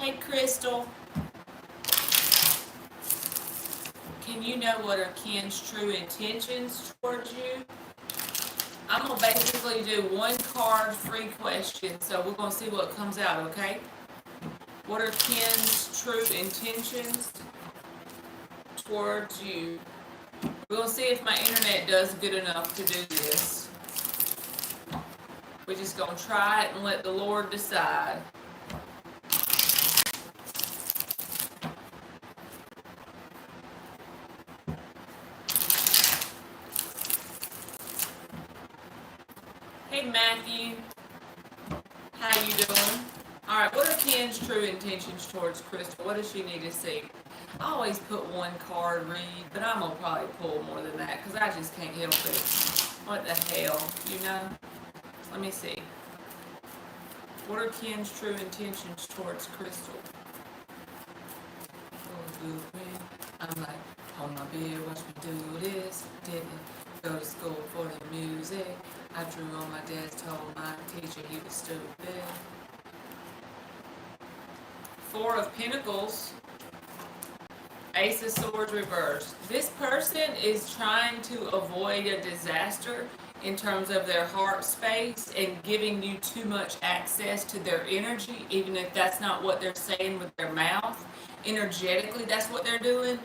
Hey, Crystal. Can you know what are Ken's true intentions towards you? I'm going to basically do one card free question, so we're going to see what comes out, okay? What are Ken's true intentions towards you? We're going to see if my internet does good enough to do this. We're just going to try it and let the Lord decide. Hey, Matthew. How you doing? All right, what are Ken's true intentions towards Crystal? What does she need to see? I always put one card read, but I'm going to probably pull more than that because I just can't help it. What the hell, you know? Let me see. What are Ken's true intentions towards Crystal? I'm like, on my bed, watch me do this. Didn't go to school for the music. I drew on my desk, told my teacher he was stupid. Four of Pentacles. Ace of Swords reversed. This person is trying to avoid a disaster in terms of their heart space and giving you too much access to their energy, even if that's not what they're saying with their mouth. Energetically, that's what they're doing,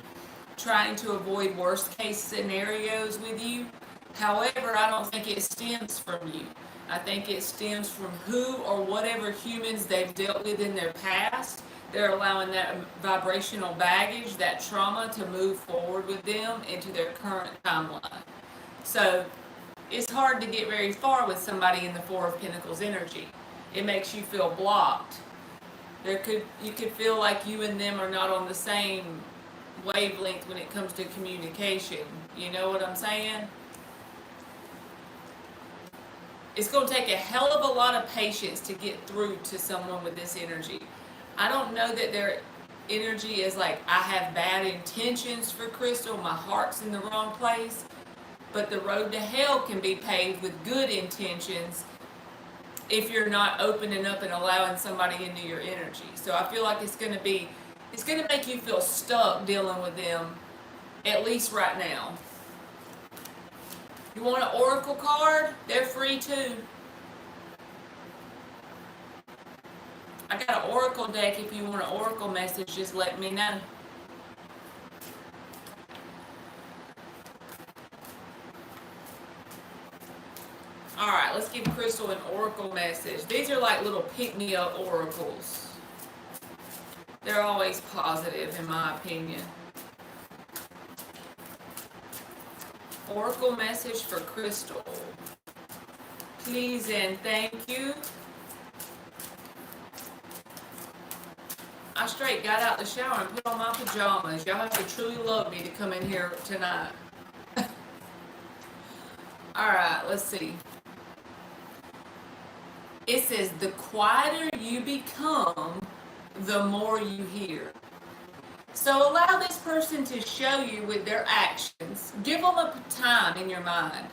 trying to avoid worst case scenarios with you. However, I don't think it stems from you. I think it stems from who or whatever humans they've dealt with in their past. They're allowing that vibrational baggage, that trauma, to move forward with them into their current timeline. So it's hard to get very far with somebody in the Four of Pentacles energy. It makes you feel blocked. You could feel like you and them are not on the same wavelength when it comes to communication. You know what I'm saying? It's going to take a hell of a lot of patience to get through to someone with this energy. I don't know that their energy is like, I have bad intentions for Crystal, my heart's in the wrong place, but the road to hell can be paved with good intentions if you're not opening up and allowing somebody into your energy. So I feel like it's going to make you feel stuck dealing with them, at least right now. You want an oracle card? They're free too. I got an oracle deck. If you want an oracle message, just let me know. Alright, let's give Crystal an oracle message. These are like little pick-me-up oracles. They're always positive, in my opinion. Oracle message for Crystal. Please and thank you. I straight got out the shower and put on my pajamas. Y'all have to truly love me to come in here tonight. Alright, let's see. It says, the quieter you become, the more you hear. So allow this person to show you with their actions. Give them a time in your mind.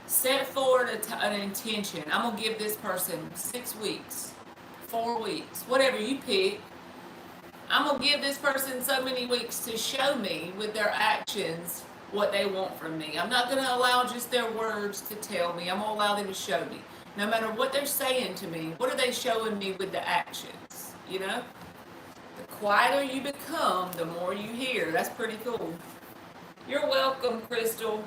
Set forward an intention. I'm going to give this person 6 weeks, 4 weeks, whatever you pick. I'm going to give this person so many weeks to show me with their actions what they want from me. I'm not going to allow just their words to tell me. I'm going to allow them to show me. No matter what they're saying to me, what are they showing me with the actions? You know? The quieter you become, the more you hear. That's pretty cool. You're welcome, Crystal.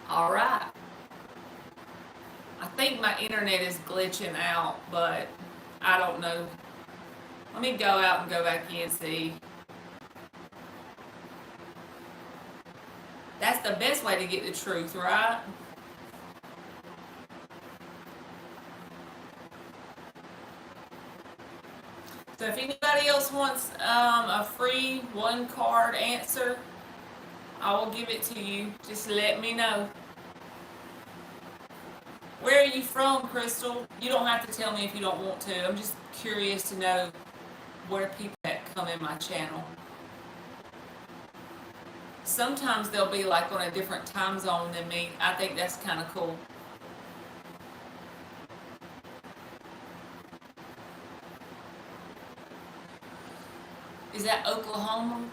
All right. I think my internet is glitching out, but I don't know. Let me go out and go back in and see. That's the best way to get the truth, right? So if anybody else wants a free one card answer, I will give it to you. Just let me know. Where are you from, Crystal? You don't have to tell me if you don't want to. I'm just curious to know where people that come in my channel. Sometimes they'll be like on a different time zone than me. I think that's kind of cool. Is that Oklahoma?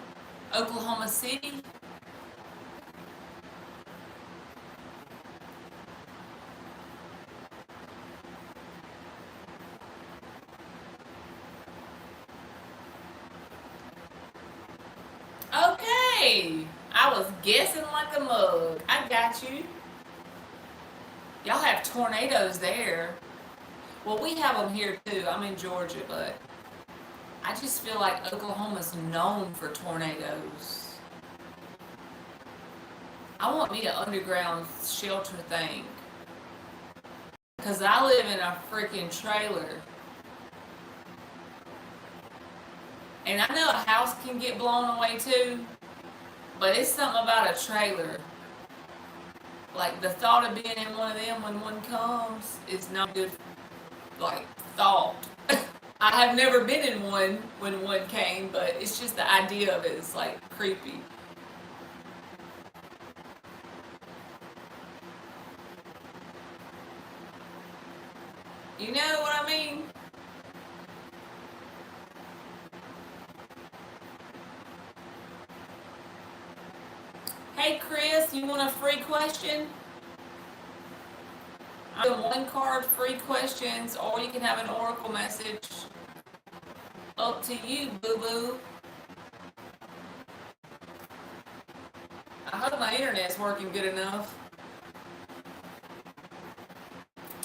Oklahoma City? Okay. I was guessing like a mug. I got you. Y'all have tornadoes there. Well, we have them here too. I'm in Georgia, but I just feel like Oklahoma's known for tornadoes. I want me an underground shelter thing. Because I live in a freaking trailer. And I know a house can get blown away too, but it's something about a trailer. Like the thought of being in one of them when one comes is not good, like, thought. I have never been in one when one came, but it's just the idea of it is like creepy. You know what I mean? Hey Chris, you want a free question? I'm doing one card free questions, or you can have an oracle message. Up to you, boo boo. I hope my internet's working good enough.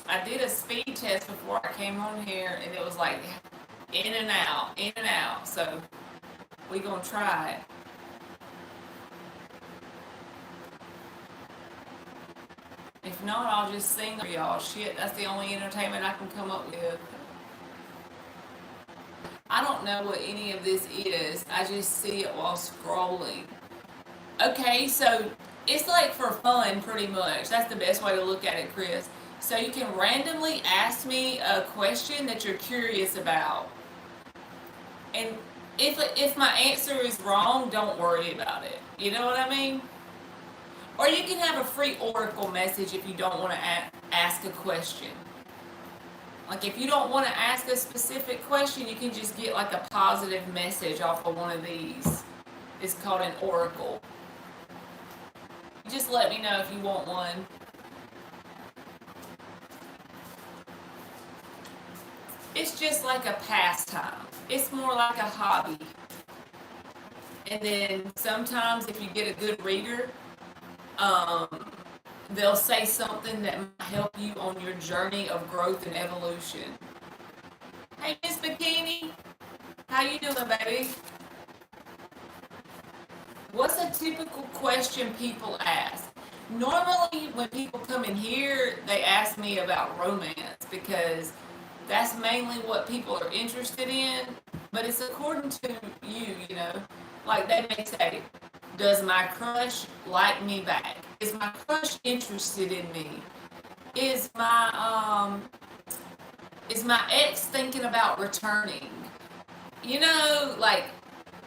I did a speed test before I came on here, and it was like in and out, in and out. So we gonna try it. If not, I'll just sing for y'all. Shit, that's the only entertainment I can come up with. I don't know what any of this is. I just see it while scrolling. Okay, so it's like for fun, pretty much. That's the best way to look at it, Chris. So you can randomly ask me a question that you're curious about. And if my answer is wrong, don't worry about it. You know what I mean? Or you can have a free oracle message if you don't want to ask a question. Like if you don't want to ask a specific question, you can just get like a positive message off of one of these. It's called an oracle. Just let me know if you want one. It's just like a pastime. It's more like a hobby. And then sometimes if you get a good reader, they'll say something that might help you on your journey of growth and evolution. Hey, Miss Bikini, how you doing, baby? What's a typical question people ask? Normally, when people come in here, they ask me about romance because that's mainly what people are interested in. But it's according to you, you know. Like they may say, does my crush like me back? Is my crush interested in me? Is my ex thinking about returning? You know, like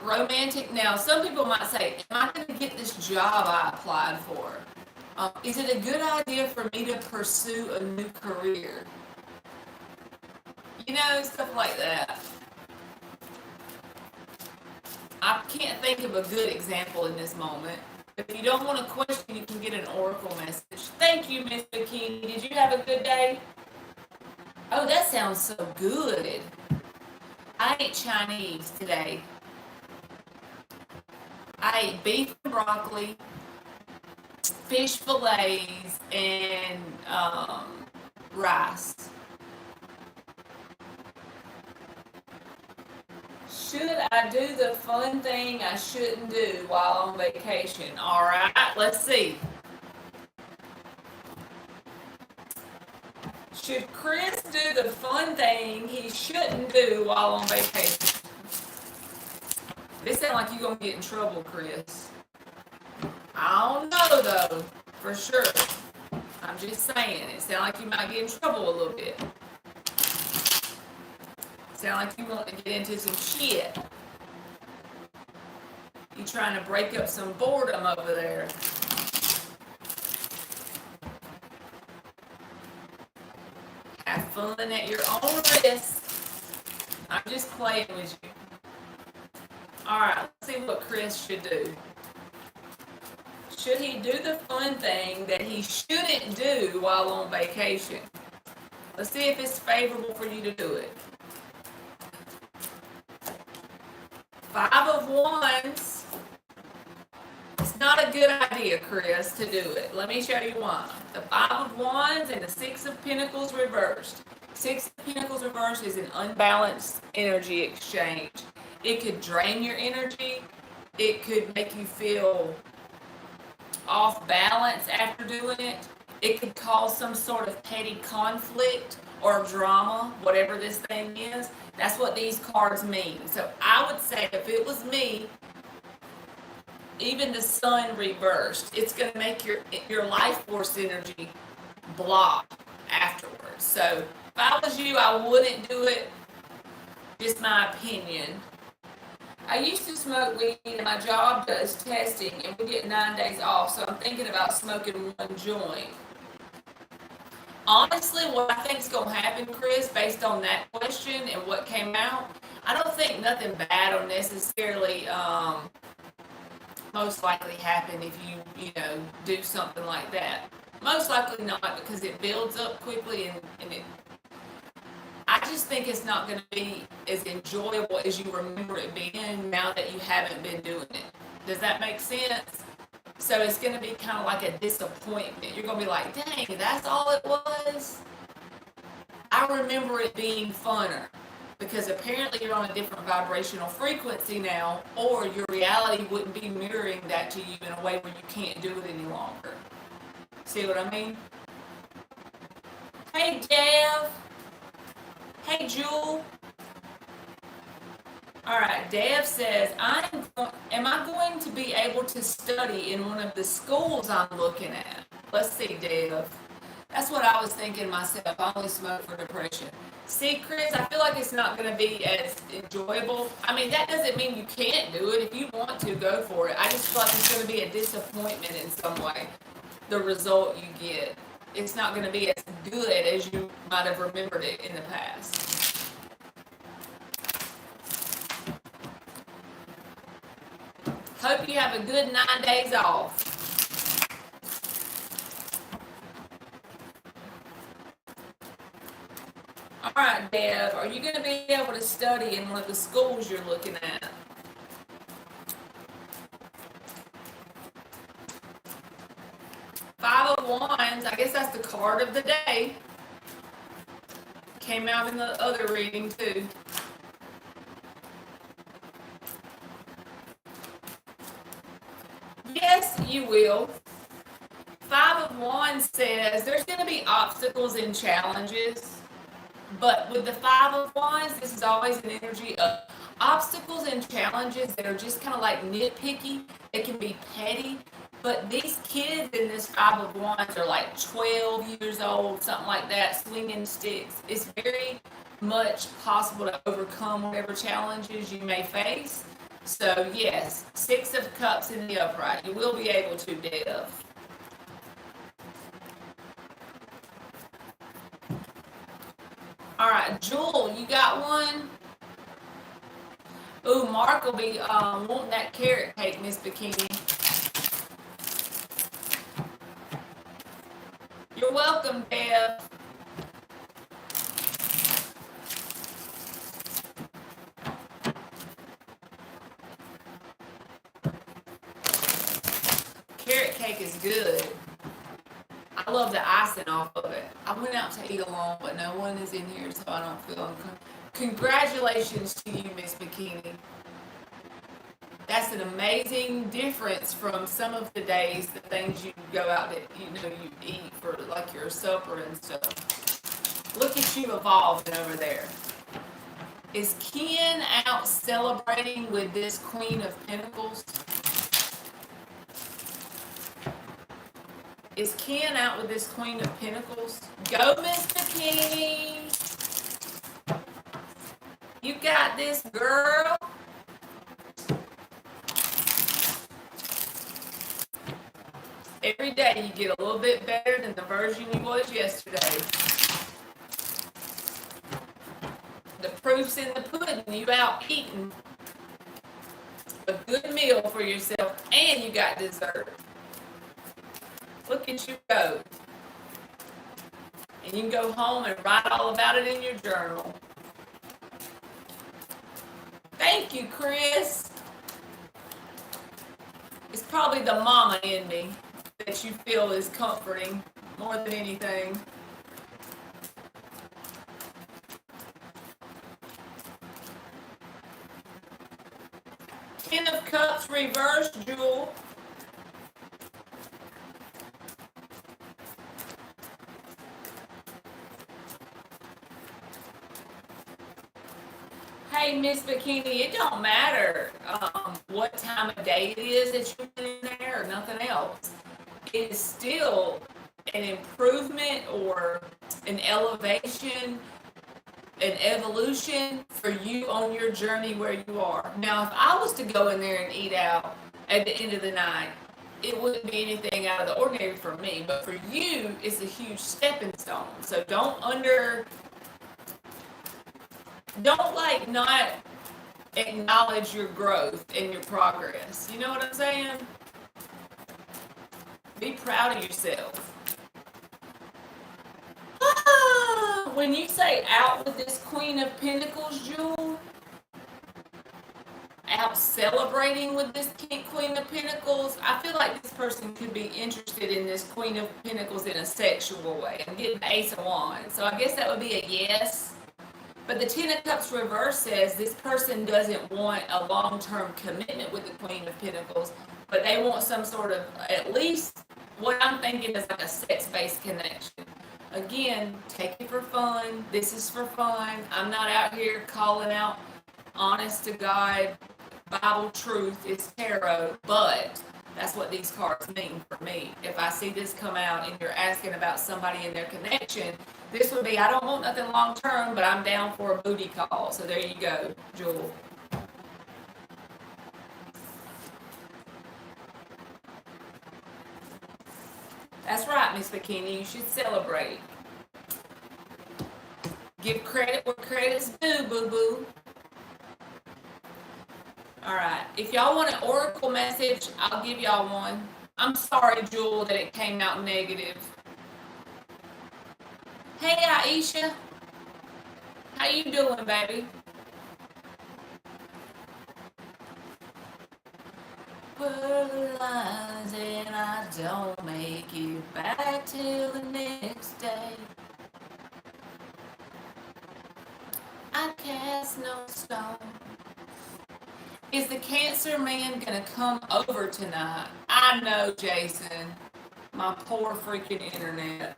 romantic. Now, some people might say, am I going to get this job I applied for? Is it a good idea for me to pursue a new career? You know, stuff like that. I can't think of a good example in this moment. If you don't want a question, you can get an oracle message. Thank you, Miss Bikini. Did you have a good day? Oh, that sounds so good. I ate Chinese today. I ate beef and broccoli, fish fillets, and rice. Should I do the fun thing I shouldn't do while on vacation? All right, let's see. Should Chris do the fun thing he shouldn't do while on vacation? This sounds like you're going to get in trouble, Chris. I don't know, though, for sure. I'm just saying, it sounds like you might get in trouble a little bit. Sound like you want to get into some shit. You trying to break up some boredom over there. Have fun at your own risk. I'm just playing with you. Alright, let's see what Chris should do. Should he do the fun thing that he shouldn't do while on vacation? Let's see if it's favorable for you to do it. 5 of Wands. It's not a good idea, Chris, to do it. Let me show you why. The 5 of Wands and the 6 of Pentacles reversed. 6 of Pentacles reversed is an unbalanced energy exchange. It could drain your energy. It could make you feel off balance after doing it. It could cause some sort of petty conflict or drama, whatever this thing is. That's what these cards mean. So I would say if it was me, even the sun reversed, it's going to make your life force energy block afterwards. So if I was you, I wouldn't do it. Just my opinion. I used to smoke weed and my job does testing and we get 9 days off, so I'm thinking about smoking one joint. Honestly, what I think is going to happen, Chris, based on that question and what came out, I don't think nothing bad will necessarily most likely happen if you do something like that. Most likely not, because it builds up quickly and it, I just think it's not going to be as enjoyable as you remember it being now that you haven't been doing it. Does that make sense? So it's going to be kind of like a disappointment. You're going to be like, dang, that's all it was? I remember it being funner. Because apparently you're on a different vibrational frequency now, or your reality wouldn't be mirroring that to you in a way where you can't do it any longer. See what I mean? Hey, Dev. Hey, Jewel. Alright, Dev says, am I going to be able to study in one of the schools I'm looking at? Let's see, Dev. That's what I was thinking myself. I only smoke for depression. See, Chris, I feel like it's not going to be as enjoyable. I mean, that doesn't mean you can't do it. If you want to, go for it. I just feel like it's going to be a disappointment in some way, the result you get. It's not going to be as good as you might have remembered it in the past. Hope you have a good 9 days off. Alright, Deb, are you going to be able to study in one of the schools you're looking at? Five of Wands, I guess that's the card of the day. Came out in the other reading too. Yes, you will. Five of Wands says there's going to be obstacles and challenges. But with the Five of Wands, this is always an energy of obstacles and challenges that are just kind of like nitpicky. It can be petty. But these kids in this Five of Wands are like 12 years old, something like that, swinging sticks. It's very much possible to overcome whatever challenges you may face. So yes, Six of Cups in the upright. You will be able to, Dev. Alright, Jewel, you got one? Ooh, Mark will be wanting that carrot cake, Miss Bikini. You're welcome, Deb. Carrot cake is good. I love the icing off of it. I went out to eat alone, but no one is in here, so I don't feel uncomfortable. Congratulations to you, Miss Bikini. That's an amazing difference from some of the days, the things you go out that you eat for like your supper and stuff. Look at you evolving over there. Is Ken out celebrating with this Queen of Pentacles? Is Ken out with this Queen of Pentacles? Go, Miss Bikini. You got this, girl. Every day you get a little bit better than the version you was yesterday. The proof's in the pudding. You out eating. a good meal for yourself, and you got dessert. Look at you go. And you can go home and write all about it in your journal. Thank you, Chris. It's probably the mama in me that you feel is comforting more than anything. Ten of Cups reversed, Jewel. Hey, Miss Bikini, it don't matter what time of day it is that you're in there or nothing else. It is still an improvement or an elevation, an evolution for you on your journey where you are. Now, if I was to go in there and eat out at the end of the night, it wouldn't be anything out of the ordinary for me. But for you, it's a huge stepping stone. So don't like not acknowledge your growth and your progress. You know what I'm saying? Be proud of yourself. When you say out with this Queen of Pentacles, Jewel, out celebrating with this Queen of Pentacles, I feel like this person could be interested in this Queen of Pentacles in a sexual way. I'm getting the Ace of Wands. So I guess that would be a yes. But the Ten of Cups reverse says this person doesn't want a long-term commitment with the Queen of Pentacles, but they want some sort of, at least what I'm thinking is like a sex-based connection. Again, take it for fun. This is for fun. I'm not out here calling out honest to God Bible truth. It's tarot, but that's what these cards mean for me. If I see this come out and you're asking about somebody in their connection, this would be, I don't want nothing long term, but I'm down for a booty call. So there you go, Jewel. That's right, Miss Bikini. You should celebrate. Give credit where credit's due, boo-boo. All right. If y'all want an oracle message, I'll give y'all one. I'm sorry, Jewel, that it came out negative. Hey, Aisha. How you doing, baby? Fertilize and I don't make it back till the next day. I cast no stone. Is the Cancer man gonna come over tonight? I know, Jason. My poor freaking internet.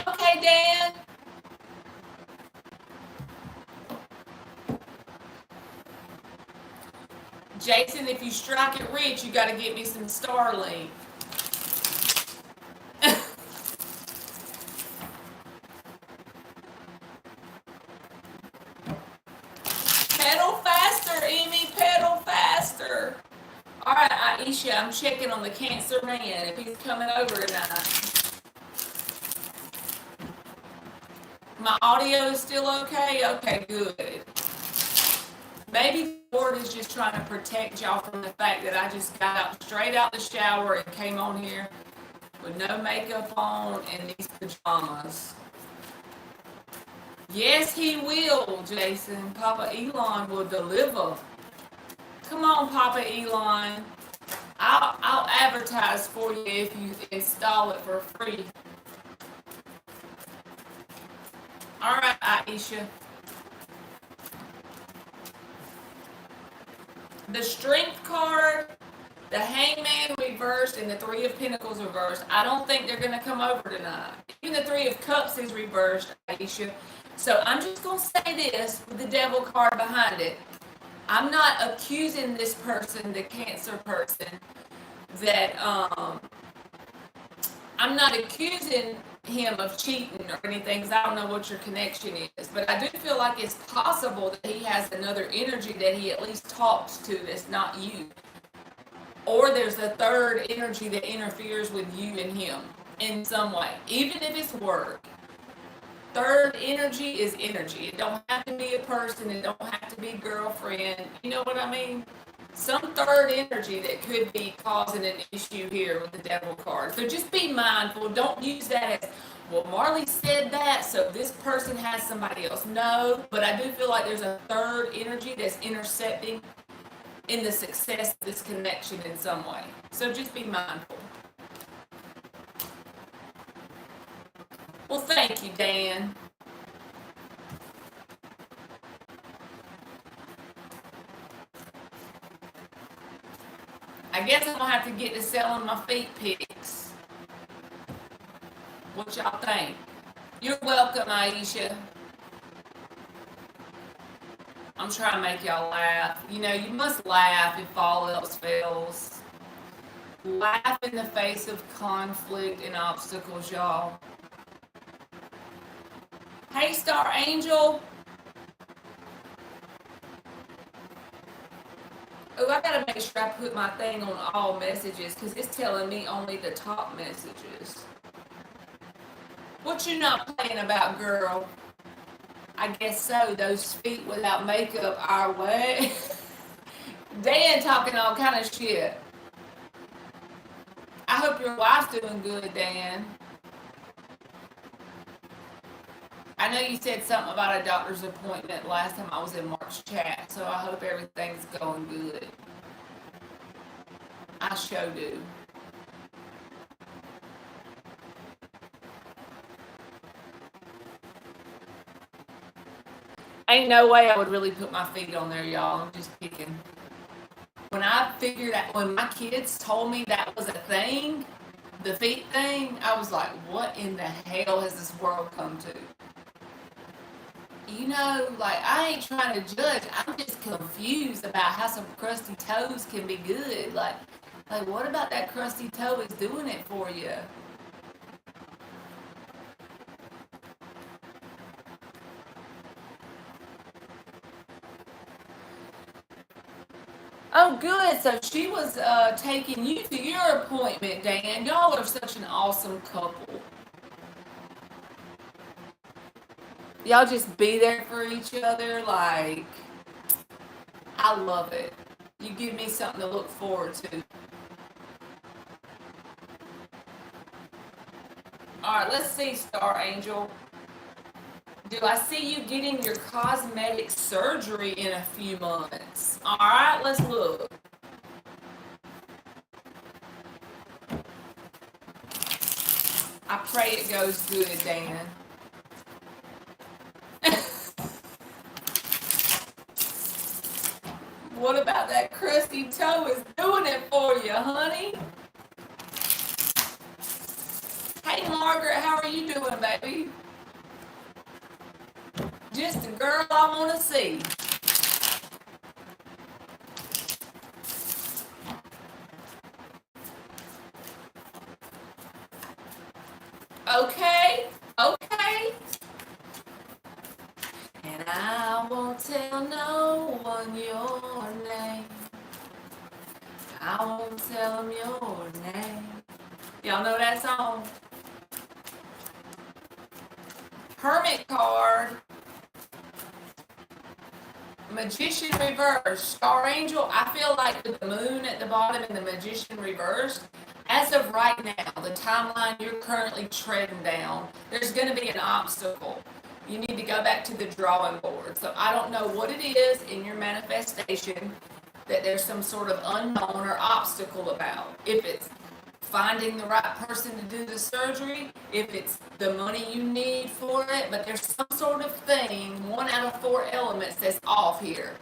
Okay, Dan. Jason, if you strike it rich, you got to get me some Starlink. Pedal faster, Amy. Pedal faster. All right, Aisha, I'm checking on the Cancer man if he's coming over tonight. My audio is still okay? Okay, good. Maybe the Lord is just trying to protect y'all from the fact that I just got out straight out the shower and came on here with no makeup on and these pajamas. Yes, he will, Jason. Papa Elon will deliver. Come on, Papa Elon. I'll advertise for you if you install it for free. All right, Aisha. The Strength card, the Hangman reversed, and the Three of Pentacles reversed. I don't think they're going to come over tonight. Even the Three of Cups is reversed, Aisha. So I'm just going to say this with the Devil card behind it. I'm not accusing this person, the Cancer person, that I'm not accusing him of cheating or anything, because I don't know what your connection is, but I do feel like it's possible that he has another energy that he at least talks to that's not you. or there's a third energy that interferes with you and him in some way, even if it's work. Third energy is energy. It don't have to be a person. It don't have to be girlfriend. You know what I mean? Some third energy that could be causing an issue here with the devil card. So just be mindful. Don't use that as, well, Marley said that, so this person has somebody else. No, but I do feel like there's a third energy that's intercepting in the success of this connection in some way. So just be mindful. Well, thank you, Dan. I guess I'm gonna have to get to selling my feet pics. What y'all think? You're welcome, Aisha. I'm trying to make y'all laugh. You know, you must laugh if all else fails. Laugh in the face of conflict and obstacles, y'all. Hey, Star Angel. Oh, I gotta make sure I put my thing on all messages because it's telling me only the top messages. What you not playing about, girl? I guess so. Those feet without makeup our way. Dan talking all kind of shit. I hope your wife's doing good, Dan. I know you said something about a doctor's appointment last time I was in Mark's chat, so I hope everything's going good. I sure do. Ain't no way I would really put my feet on there, y'all. I'm just kidding. When I figured out, when my kids told me that was a thing, the feet thing, I was like, what in the hell has this world come to? You know, like, I ain't trying to judge. I'm just confused about how some crusty toes can be good. Like what about that crusty toe is doing it for you? Oh, good. So she was taking you to your appointment, Dan. Y'all are such an awesome couple. Y'all just be there for each other. Like, I love it. You give me something to look forward to. All right, let's see, Star Angel. Do I see you getting your cosmetic surgery in a few months? All right, let's look. I pray it goes good, Dan. What about that crusty toe is doing it for you, honey? Hey, Margaret, how are you doing, baby? Just the girl I want to see. Okay, okay. And I won't tell no one your name. I won't tell them your name. Y'all know that song? Hermit card. Magician reverse. Star Angel, I feel like with the moon at the bottom and the Magician reverse, as of right now, the timeline you're currently treading down, there's going to be an obstacle. You need to go back to the drawing board. So I don't know what it is in your manifestation that there's some sort of unknown or obstacle about. If it's finding the right person to do the surgery, if it's the money you need for it, but there's some sort of thing, 1 out of 4 elements that's off here.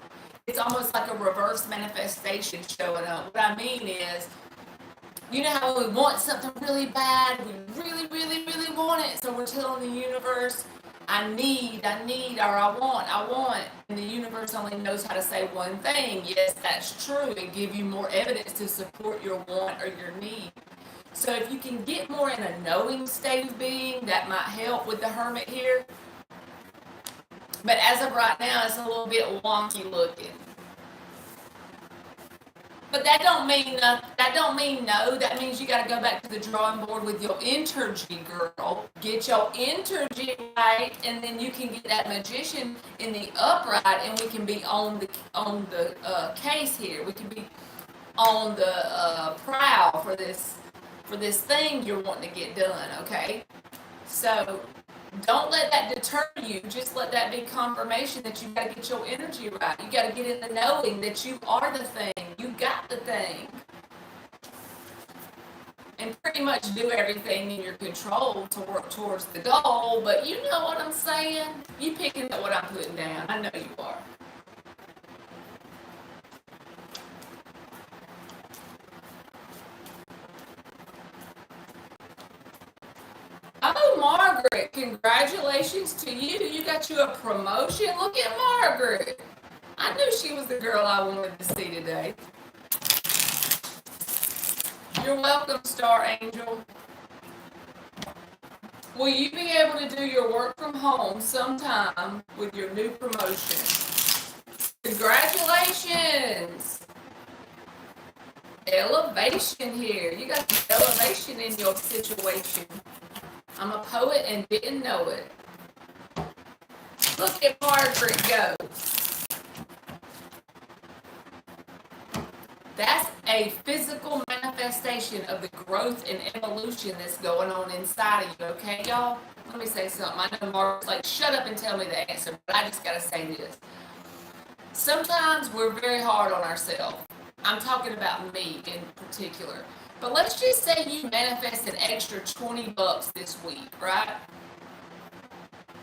It's almost like a reverse manifestation showing up. What I mean is, you know how when we want something really bad, we really, really, really want it, so we're telling the universe, I need, or I want, and the universe only knows how to say one thing. Yes, that's true, and give you more evidence to support your want or your need. So if you can get more in a knowing state of being, that might help with the Hermit here. But as of right now, it's a little bit wonky looking. But that don't mean no. That means you got to go back to the drawing board with your energy, girl. Get your energy right, and then you can get that magician in the upright, and we can be on the case here. We can be on the prowl for this thing you're wanting to get done. Okay, so don't let that deter you. Just let that be confirmation that you got to get your energy right. You got to get in the knowing that you are the thing. You got the thing. And pretty much do everything in your control to work towards the goal. But you know what I'm saying? You picking up what I'm putting down. I know you are. Oh, Margaret, congratulations to you. You got you a promotion. Look at Margaret. I knew she was the girl I wanted to see today. You're welcome, Star Angel. Will you be able to do your work from home sometime with your new promotion? Congratulations! Elevation here. You got some elevation in your situation. I'm a poet and didn't know it. Look at Margaret go. That's a physical manifestation of the growth and evolution that's going on inside of you, okay, y'all? Let me say something. I know Mark's like, shut up and tell me the answer, but I just gotta say this. Sometimes we're very hard on ourselves. I'm talking about me in particular. But let's just say you manifest an extra $20 this week, right?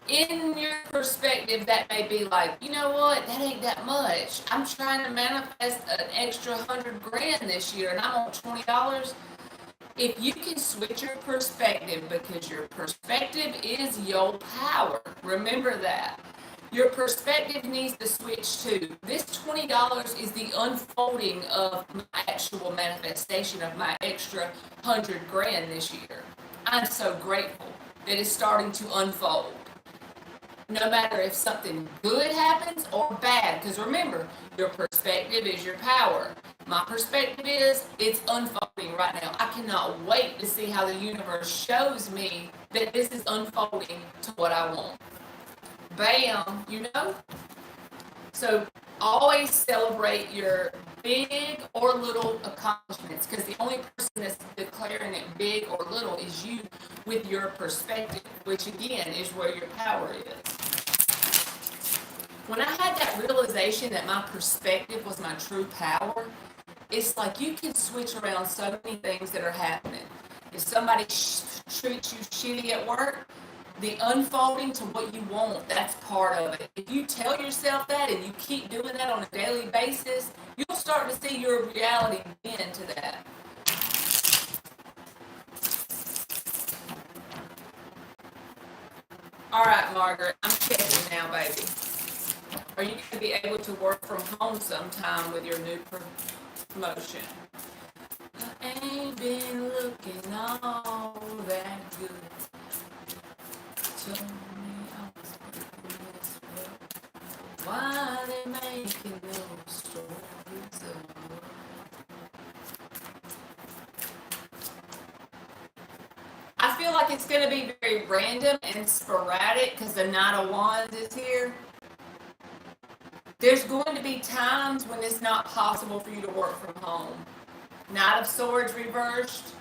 In your perspective, that may be like, you know what, that ain't that much. I'm trying to manifest an extra 100 grand this year and I'm on $20. If you can switch your perspective, because your perspective is your power, remember that. Your perspective needs to switch too. This $20 is the unfolding of my actual manifestation of my extra 100 grand this year. I'm so grateful that it's starting to unfold. No matter if something good happens or bad, because remember, your perspective is your power. My perspective is it's unfolding right now. I cannot wait to see how the universe shows me that this is unfolding to what I want. Bam, you know? So always celebrate your big or little accomplishments, because the only person that's declaring it big or little is you with your perspective, which again is where your power is. When I had that realization that my perspective was my true power, it's like you can switch around so many things that are happening. If somebody treats you shitty at work, the unfolding to what you want, that's part of it. If you tell yourself that and you keep doing that on a daily basis, you'll start to see your reality bend to that. All right, Margaret, I'm checking now, baby. Are you going to be able to work from home sometime with your new promotion? I ain't been looking all that good. Told me I was making this work. Why they making those stories of work? I feel like it's going to be very random and sporadic because the Knight of Wands is here. There's going to be times when it's not possible for you to work from home. Knight of Swords reversed,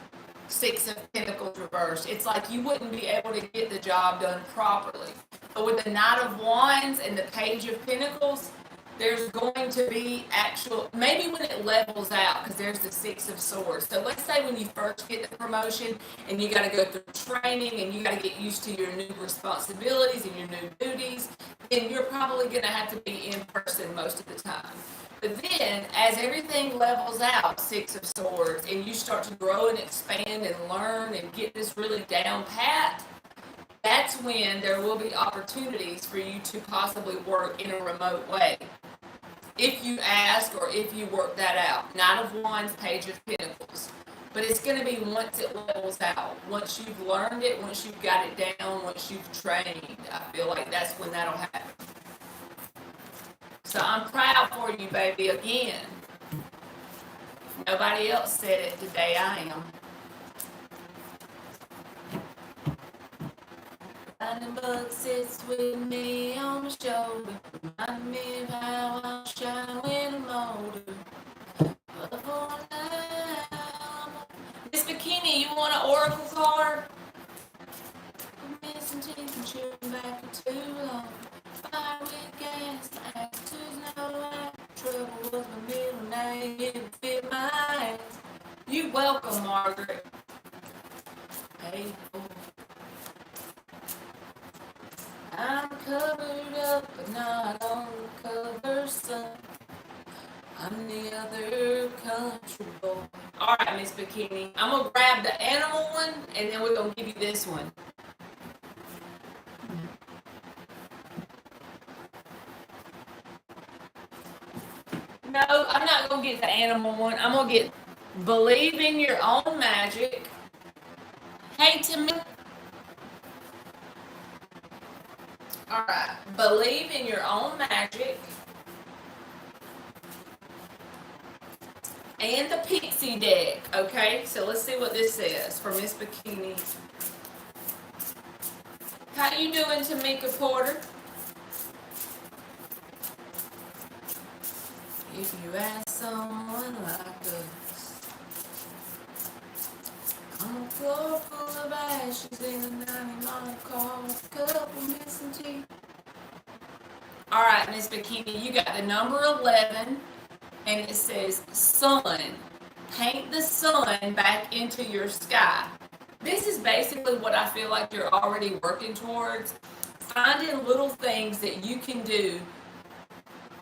Six of Pentacles reversed. It's like you wouldn't be able to get the job done properly. But with the Knight of Wands and the Page of Pentacles, there's going to be actual, maybe when it levels out, because there's the Six of Swords. So let's say when you first get the promotion and you got to go through training and you got to get used to your new responsibilities and your new duties, then you're probably going to have to be in person most of the time. But then, as everything levels out, Six of Swords, and you start to grow and expand and learn and get this really down pat, that's when there will be opportunities for you to possibly work in a remote way. If you ask or if you work that out. Knight of Wands, Page of Pentacles. But it's going to be once it levels out. Once you've learned it, once you've got it down, once you've trained. I feel like that's when that'll happen. So I'm proud for you, baby, again. Nobody else said it today. I am. Lightning bug sits with me on the shoulder, remind me of how I shine when I'm older. Love for now. Miss Bikini, you want an oracle card? Missing teeth and chewing back for too long. Fire with gas, my attitude's no lie. Trouble was my middle name, it fit my ass. You welcome, Margaret. Hey, I'm covered up, but not on the cover, son. I'm the other country boy. Alright, Miss Bikini. I'm gonna grab the animal one, and then we're gonna give you this one. No, I'm not gonna get the animal one. I'm gonna get Believe in Your Own Magic. Hey, Tamika. Alright, Believe in Your Own Magic. And the Pixie deck. Okay, so let's see what this says for Miss Bikini. How you doing, Tamika Porter? If you ask someone like us, on a floor full of ashes in a 90-mile car with a couple missing teeth. Alright, Miss Bikini, you got the number 11, and it says sun. Paint the sun back into your sky. This is basically what I feel like you're already working towards. Finding little things that you can do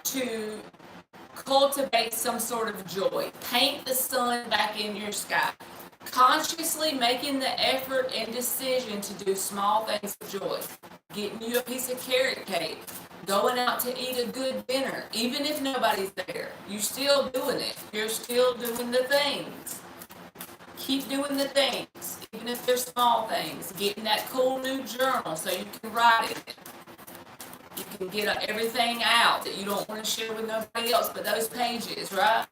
to cultivate some sort of joy. Paint the sun back in your sky. Consciously making the effort and decision to do small things for joy. Getting you a piece of carrot cake. Going out to eat a good dinner. Even if nobody's there. You're still doing it. You're still doing the things. Keep doing the things. Even if they're small things. Getting that cool new journal so you can write it. You can get everything out that you don't want to share with nobody else but those pages, right?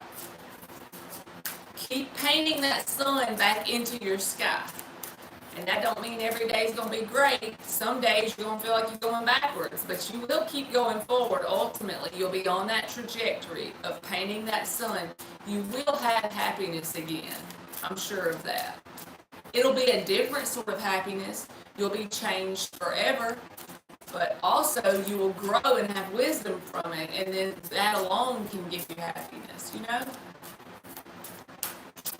Keep painting that sun back into your sky. And that don't mean every day is going to be great. Some days you're going to feel like you're going backwards, but you will keep going forward. Ultimately, you'll be on that trajectory of painting that sun. You will have happiness again. I'm sure of that. It'll be a different sort of happiness. You'll be changed forever. But also you will grow and have wisdom from it, and then that alone can give you happiness, you know?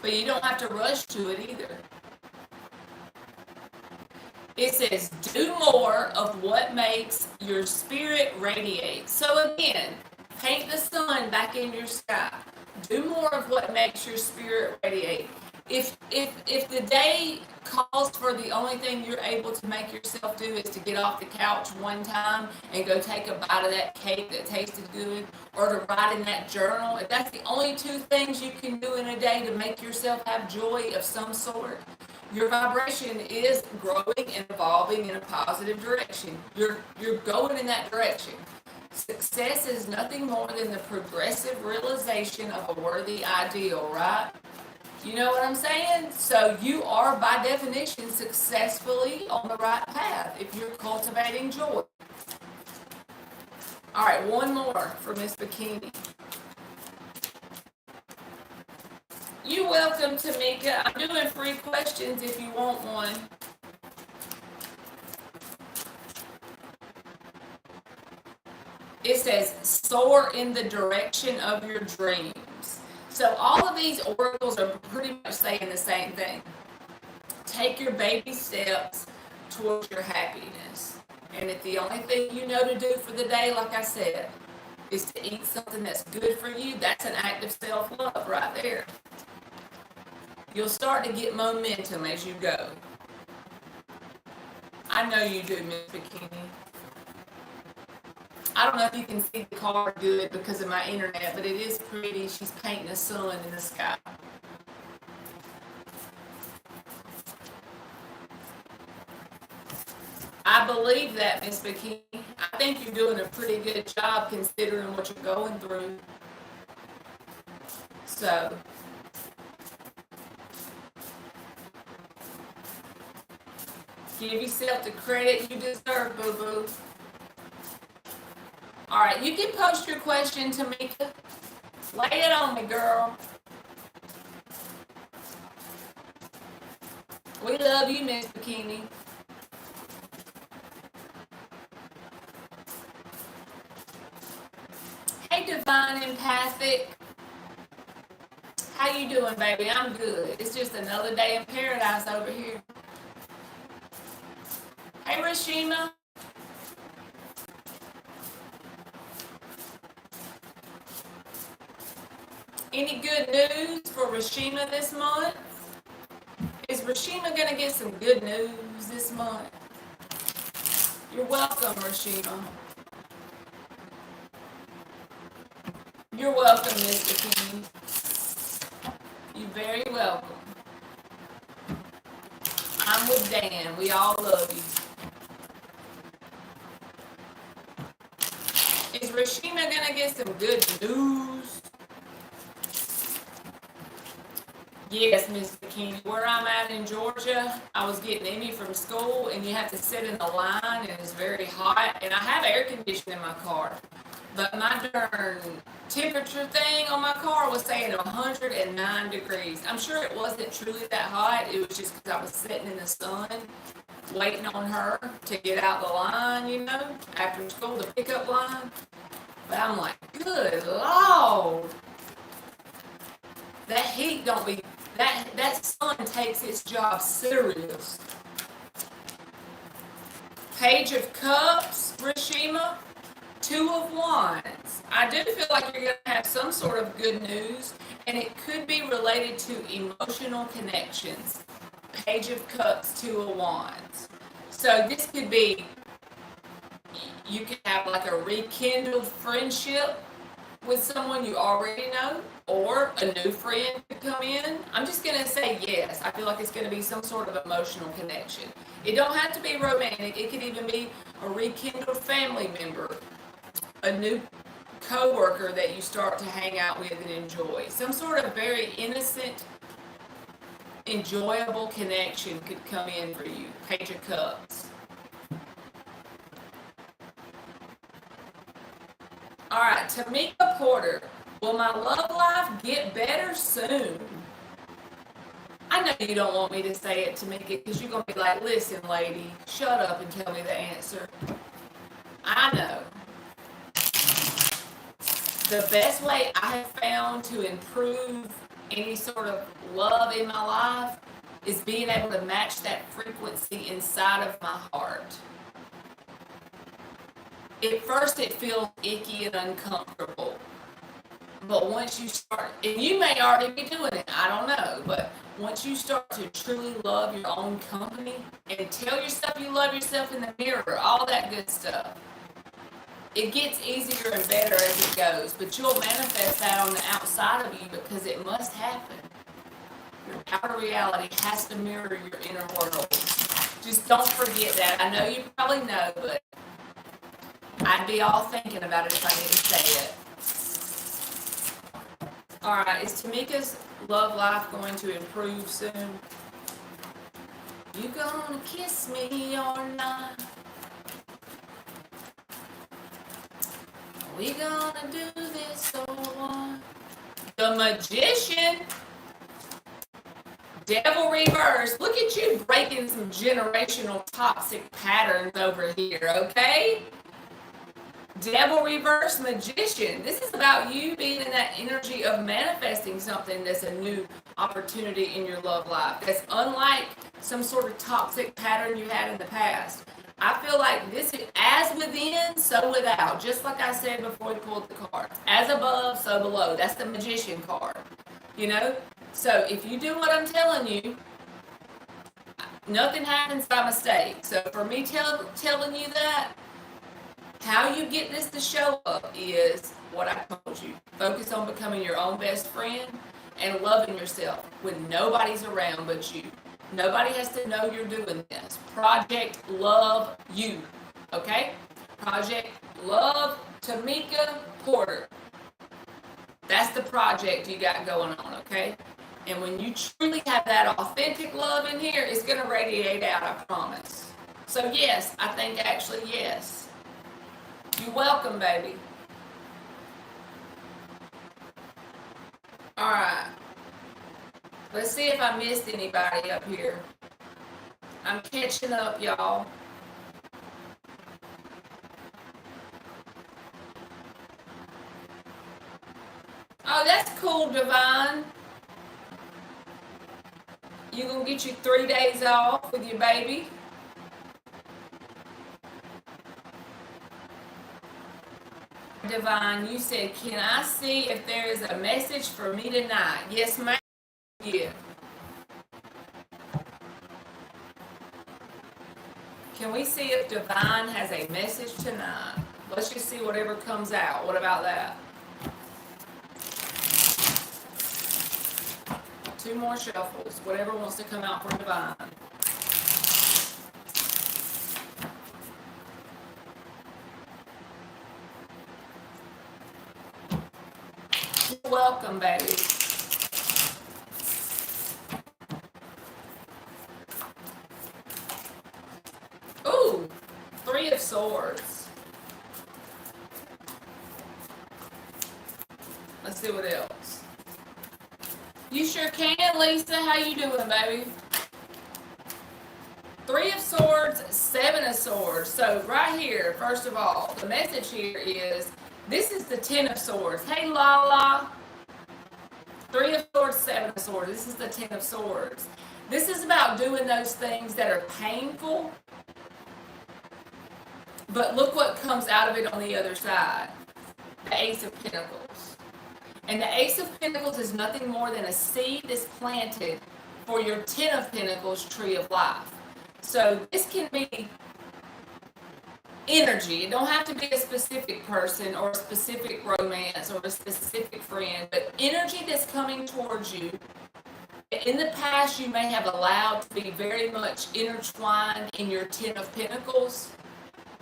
But you don't have to rush to it either. It says, do more of what makes your spirit radiate. So again, paint the sun back in your sky. Do more of what makes your spirit radiate. If the day calls for the only thing you're able to make yourself do is to get off the couch one time and go take a bite of that cake that tasted good, or to write in that journal, if that's the only two things you can do in a day to make yourself have joy of some sort, your vibration is growing and evolving in a positive direction. You're going in that direction. Success is nothing more than the progressive realization of a worthy ideal, right? You know what I'm saying? So you are, by definition, successfully on the right path if you're cultivating joy. All right, one more for Miss Bikini. You're welcome, Tamika. I'm doing free questions if you want one. It says, soar in the direction of your dreams. So all of these oracles are pretty much saying the same thing. Take your baby steps towards your happiness. And if the only thing you know to do for the day, like I said, is to eat something that's good for you, that's an act of self-love right there. You'll start to get momentum as you go. I know you do, Miss Bikini. I don't know if you can see the card good because of my internet, but it is pretty. She's painting a sun in the sky. I believe that, Miss Bikini. I think you're doing a pretty good job considering what you're going through. So, Give yourself the credit you deserve, boo-boo. All right, you can post your question, Tamika. Lay it on me, girl. We love you, Miss Bikini. Hey, Divine Empathic. How you doing, baby? I'm good. It's just another day in paradise over here. Hey, Rashima. Any good news for Rashima this month? Is Rashima going to get some good news this month? You're welcome, Rashima. You're welcome, Mr. King. You're very welcome. I'm with Dan. We all love you. Is Rashima going to get some good news? Yes, Miss Bikini. Where I'm at in Georgia, I was getting Emmy from school, and you have to sit in the line, and it's very hot. And I have air conditioning in my car, but my darn temperature thing on my car was saying 109 degrees. I'm sure it wasn't truly that hot. It was just because I was sitting in the sun, waiting on her to get out the line, you know, after school, the pickup line. But I'm like, good Lord. That heat don't be, that sun takes its job serious. Page of Cups, Rashima. Two of Wands. I do feel like you're going to have some sort of good news, and it could be related to emotional connections. Page of Cups, Two of Wands. So this could be, you could have like a rekindled friendship with someone you already know, or a new friend could come in. I'm just going to say yes. I feel like it's going to be some sort of emotional connection. It don't have to be romantic. It could even be a rekindled family member, a new co-worker that you start to hang out with and enjoy. Some sort of very innocent, enjoyable connection could come in for you. Page of Cups. All right, Tamika Porter. Will my love life get better soon? I know you don't want me to say it, Tamika, because you're going to be like, listen, lady, shut up and tell me the answer. I know. The best way I have found to improve any sort of love in my life is being able to match that frequency inside of my heart. At first it feels icky and uncomfortable, but once you start, and you may already be doing it, I don't know, but once you start to truly love your own company and tell yourself you love yourself in the mirror, all that good stuff, it gets easier and better as it goes, but you'll manifest that on the outside of you because it must happen. Your outer reality has to mirror your inner world. Just don't forget that. I know you probably know, but I'd be all thinking about it if I didn't say it. All right, is Tamika's love life going to improve soon? You gonna kiss me or not? We gonna do this or what? The Magician. Devil reverse. Look at you breaking some generational toxic patterns over here, okay? Devil reverse, Magician. This is about you being in that energy of manifesting something that's a new opportunity in your love life. That's unlike some sort of toxic pattern you had in the past. I feel like this is as within, so without. Just like I said before we pulled the card. As above, so below. That's the Magician card. You know? So if you do what I'm telling you, nothing happens by mistake. So for me telling you that, how you get this to show up is what I told you. Focus on becoming your own best friend and loving yourself when nobody's around but you. Nobody has to know you're doing this. Project Love You. Okay? Project Love Tamika Porter. That's the project you got going on, okay? And when you truly have that authentic love in here, it's going to radiate out, I promise. So yes, I think actually yes. You're welcome, baby. Alright. Let's see if I missed anybody up here. I'm catching up, y'all. Oh, that's cool, Divine. You gonna get you 3 days off with your baby? Divine, you said, can I see if there is a message for me tonight? Yes, ma'am. Yeah. Can we see if Divine has a message tonight? Let's just see whatever comes out. What about that? 2 more shuffles. Whatever wants to come out for Divine. You're welcome, baby. Ooh, 3 of Swords. Let's see what else. You sure can, Lisa. How you doing, baby? 3 of Swords, 7 of Swords. So right here, first of all, the message here is, this is the 10 of Swords. Hey, Lala. 3 of Swords, 7 of Swords. This is the 10 of Swords. This is about doing those things that are painful. But look what comes out of it on the other side. The Ace of Pentacles. And the Ace of Pentacles is nothing more than a seed that's planted for your 10 of Pentacles tree of life. So this can be energy. It don't have to be a specific person or a specific romance or a specific friend, but energy that's coming towards you. In the past, you may have allowed to be very much intertwined in your 10 of Pentacles.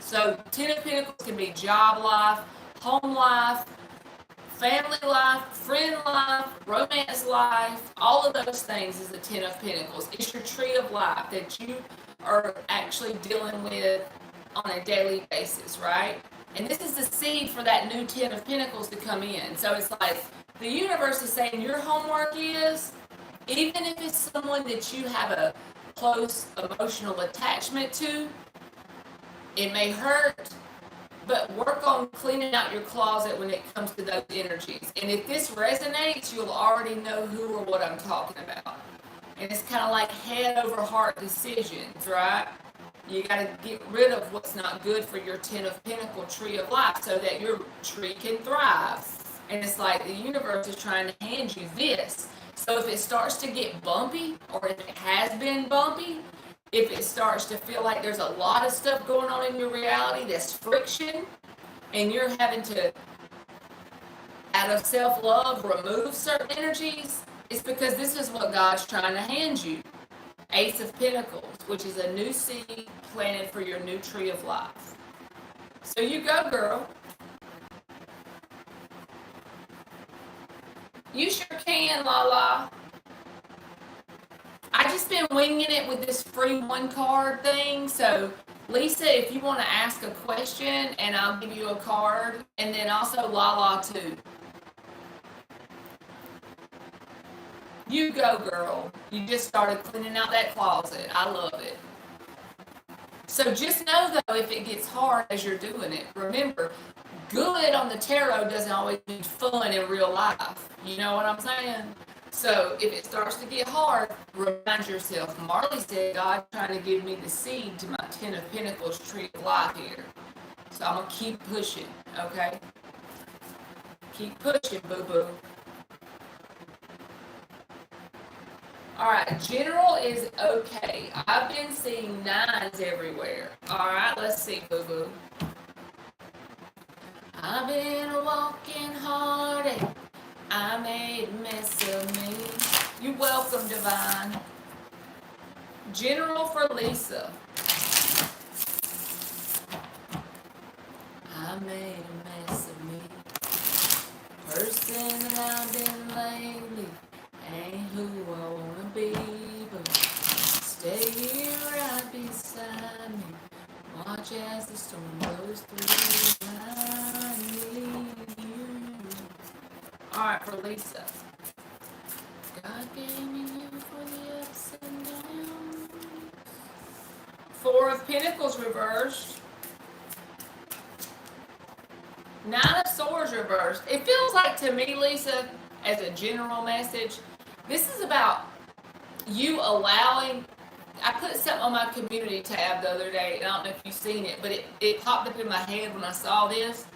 So 10 of Pentacles can be job life, home life, family life, friend life, romance life. All of those things is the 10 of Pentacles. It's your tree of life that you are actually dealing with on a daily basis, right? And this is the seed for that new 10 of Pentacles to come in. So it's like the universe is saying your homework is, even if it's someone that you have a close emotional attachment to, it may hurt, but work on cleaning out your closet when it comes to those energies. And if this resonates, you'll already know who or what I'm talking about. And it's kind of like head over heart decisions, right? You got to get rid of what's not good for your 10 of Pentacle tree of life so that your tree can thrive. And it's like the universe is trying to hand you this. So if it starts to get bumpy, or if it has been bumpy, if it starts to feel like there's a lot of stuff going on in your reality that's friction, and you're having to, out of self-love, remove certain energies, it's because this is what God's trying to hand you. Ace of Pentacles, which is a new seed planted for your new tree of life. So you go, girl. You sure can, Lala. I just been winging it with this free 1 card thing. So, Lisa, if you want to ask a question, and I'll give you a card, and then also Lala too. You go, girl. You just started cleaning out that closet. I love it. So just know, though, if it gets hard as you're doing it, remember, good on the tarot doesn't always mean fun in real life. You know what I'm saying? So if it starts to get hard, remind yourself, Marley said, God's trying to give me the seed to my 10 of Pentacles tree of life here. So I'm going to keep pushing, okay? Keep pushing, boo-boo. Alright, general is okay. I've been seeing 9s everywhere. Alright, let's see, boo-boo. I've been walking hard and I made a mess of me. You're welcome, Divine. General for Lisa. I made a mess of me. Person that I've been lately ain't who I wanna be, but stay here right beside me. Alright, for Lisa. God gave me you for the ups and downs. Four of Pentacles reversed. Nine of Swords reversed. It feels like to me, Lisa, as a general message, this is about you allowing. I put something on my community tab the other day, and I don't know if you've seen it, but it popped up in my head when I saw this.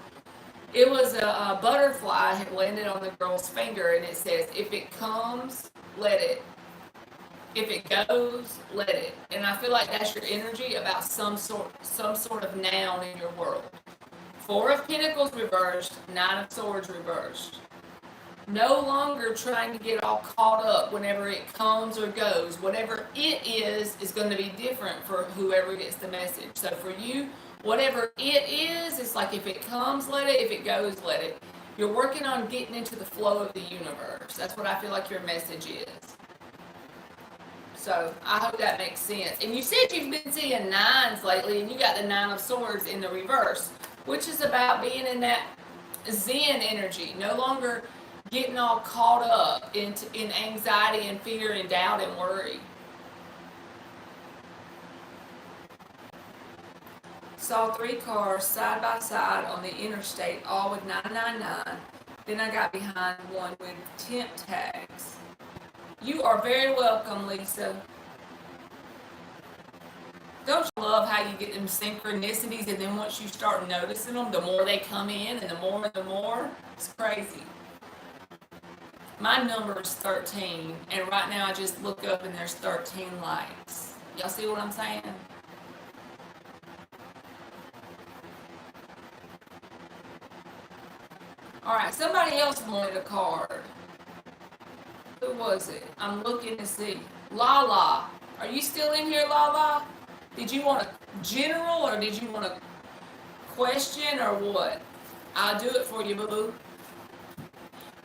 It was a butterfly had landed on the girl's finger, and it says, if it comes, let it. If it goes, let it. And I feel like that's your energy about some sort of noun in your world. Four of Pentacles reversed, Nine of Swords reversed. No longer trying to get all caught up whenever it comes or goes. Whatever it is going to be different for whoever gets the message. So for you, whatever it is, it's like if it comes, let it. If it goes, let it. You're working on getting into the flow of the universe. That's what I feel like your message is. So I hope that makes sense. And you said you've been seeing nines lately, and you got the Nine of Swords in the reverse, which is about being in that Zen energy, no longer getting all caught up in anxiety and fear and doubt and worry. Saw 3 cars side by side on the interstate, all with 999. Then I got behind one with temp tags. You are very welcome, Lisa. Don't you love how you get them synchronicities, and then once you start noticing them, the more they come in and the more, it's crazy. My number is 13, and right now I just look up and there's 13 lights. Y'all see what I'm saying? Alright, somebody else wanted a card. Who was it? I'm looking to see. Lala. Are you still in here, Lala? Did you want a general, or did you want a question, or what? I'll do it for you, boo-boo.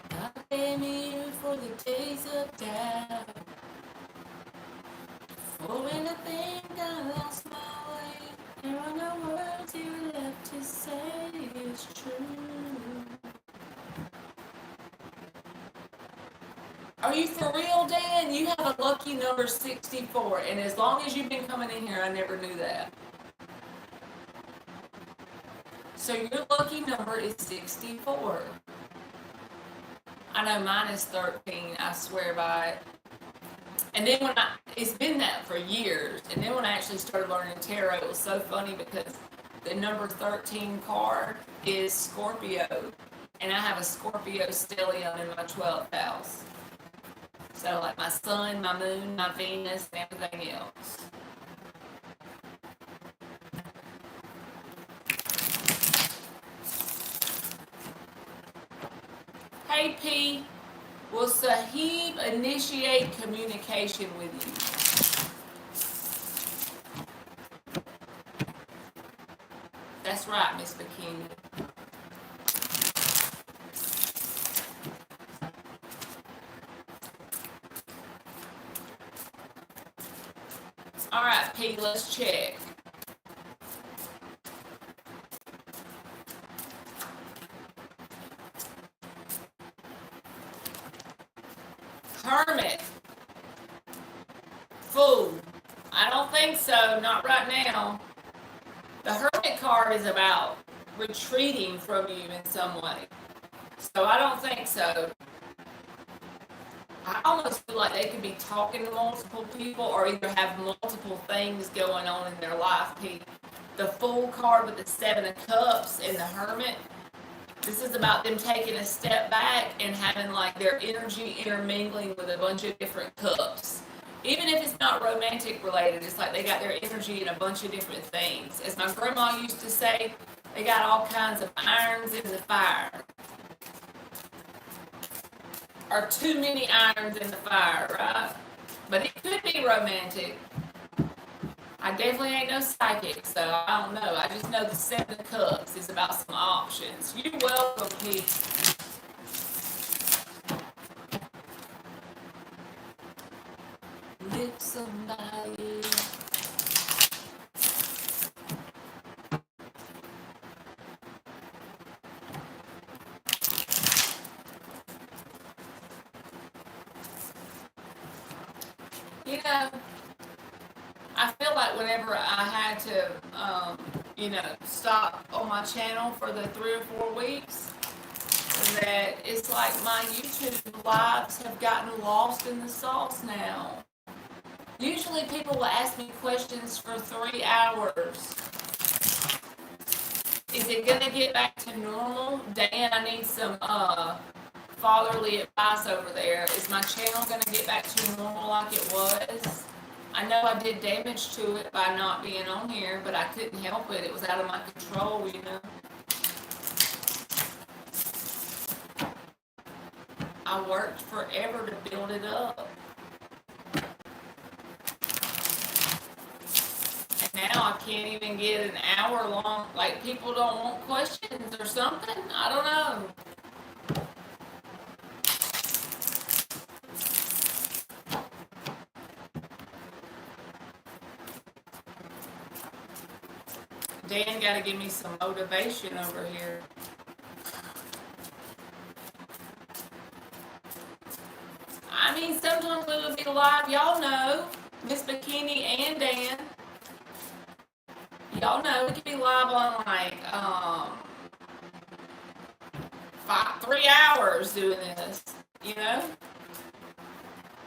God gave me you for the days of doubt. For when I think I lost my way, there are no words you left to say it's true. Are you for real, Dan? You have a lucky number 64, and as long as you've been coming in here, I never knew that. So your lucky number is 64. I know mine is 13, I swear by it. And then it's been that for years, and then when I actually started learning tarot, it was so funny because the number 13 card is Scorpio, and I have a Scorpio stellium in my 12th house. So like my sun, my moon, my Venus, and everything else. Hey P, will Sahib initiate communication with you? That's right, Miss Bikini. Alright, P, let's check. Hermit. Fool. I don't think so, not right now. The Hermit card is about retreating from you in some way. So I don't think so. I almost feel like they could be talking to multiple people, or either have multiple things going on in their life. The Fool card with the 7 of Cups and the Hermit, this is about them taking a step back and having like their energy intermingling with a bunch of different cups. Even if it's not romantic related, it's like they got their energy in a bunch of different things. As my grandma used to say, they got all kinds of irons in the fire. Or too many irons in the fire, right? But it could be romantic. I definitely ain't no psychic, so I don't know. I just know the 7 of Cups is about some options. You're welcome, Pete. Lift somebody. You know, I feel like whenever I had to, stop on my channel for the 3 or 4 weeks, that it's like my YouTube lives have gotten lost in the sauce now. Usually people will ask me questions for 3 hours. Is it gonna get back to normal? Dan, I need some fatherly advice over there. Is my channel gonna get back to normal like it was? I know I did damage to it by not being on here, but I couldn't help it. It was out of my control, you know. I worked forever to build it up. And now I can't even get an hour long, like people don't want questions or something. I don't know. Dan got to give me some motivation over here. I mean, sometimes we will be live. Y'all know, Miss Bikini and Dan. Y'all know we could be live on like 3 hours doing this. You know.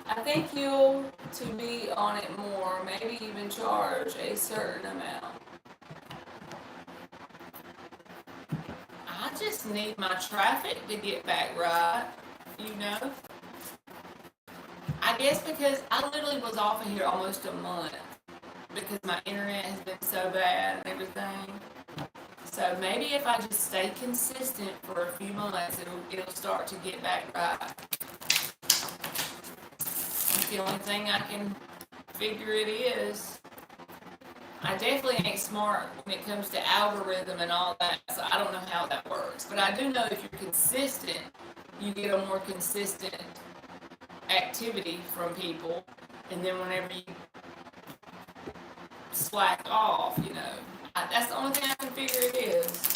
I think you'll to be on it more, maybe even charge a certain amount. I just need my traffic to get back right, you know? I guess because I literally was off of here almost a month because my internet has been so bad and everything. So maybe if I just stay consistent for a few months, it'll start to get back right. It's the only thing I can figure it is. I definitely ain't smart when it comes to algorithm and all that, so I don't know how that works. But I do know if you're consistent, you get a more consistent activity from people, and then whenever you slack off, you know, that's the only thing I can figure it is.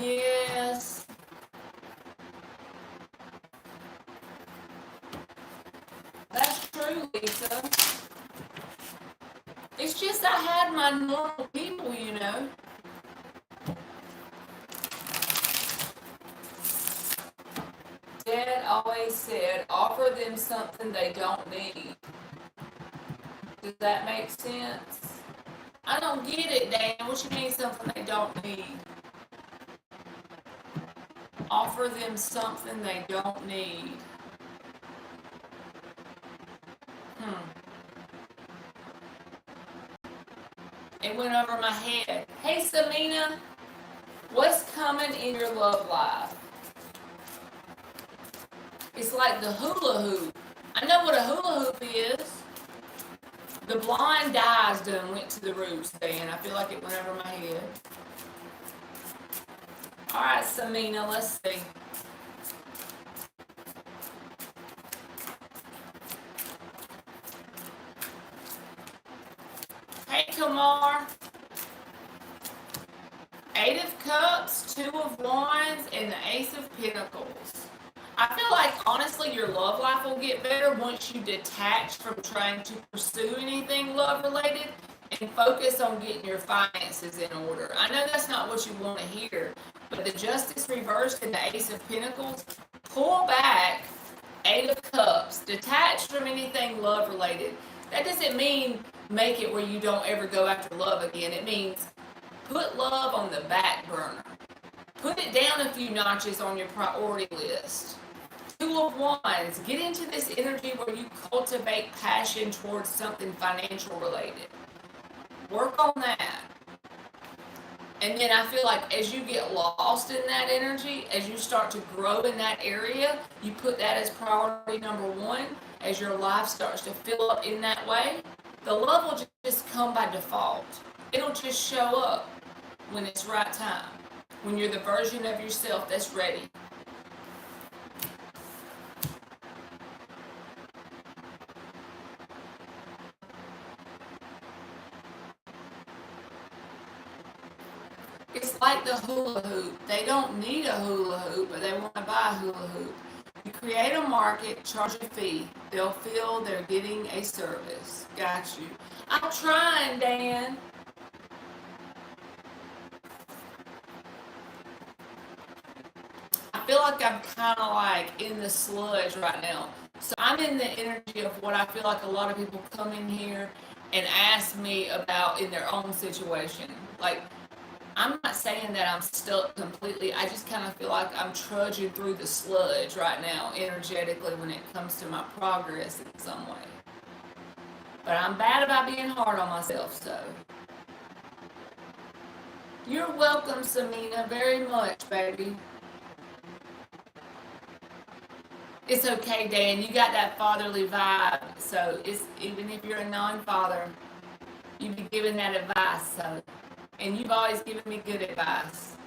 Yes. That's true, Lisa. It's just I had my normal people, you know. Dad always said, offer them something they don't need. Does that make sense? I don't get it, Dan. What you mean something they don't need? Offer them something they don't need. It went over my head. Hey, Samina, what's coming in your love life? It's like the hula hoop. I know what a hula hoop is. The blind dyes done went to the roots, Dan. I feel like it went over my head. All right, Samina, let's see. Hey, Kamar. 8 of Cups, 2 of Wands, and the Ace of Pentacles. I feel like, honestly, your love life will get better once you detach from trying to pursue anything love-related and focus on getting your finances in order. I know that's not what you want to hear, but the Justice reversed and the Ace of Pentacles, pull back, 8 of Cups, detach from anything love-related. That doesn't mean make it where you don't ever go after love again. It means put love on the back burner. Put it down a few notches on your priority list. 2 of Wands, get into this energy where you cultivate passion towards something financial related. Work on that. And then I feel like as you get lost in that energy, as you start to grow in that area, you put that as priority number 1. As your life starts to fill up in that way, the love will just come by default. It'll just show up when it's right time. When you're the version of yourself that's ready. It's like the hula hoop. They don't need a hula hoop, but they want to buy a hula hoop. You create a market, charge a fee. They'll feel they're getting a service. Got you. I'm trying, Dan. I feel like I'm kind of like in the sludge right now. So I'm in the energy of what I feel like a lot of people come in here and ask me about in their own situation. Like, I'm not saying that I'm stuck completely. I just kind of feel like I'm trudging through the sludge right now, energetically, when it comes to my progress in some way. But I'm bad about being hard on myself, so. You're welcome, Samina, very much, baby. It's okay, Dan. You got that fatherly vibe. So it's even if you're a non-father, you be giving that advice. So, and you've always given me good advice.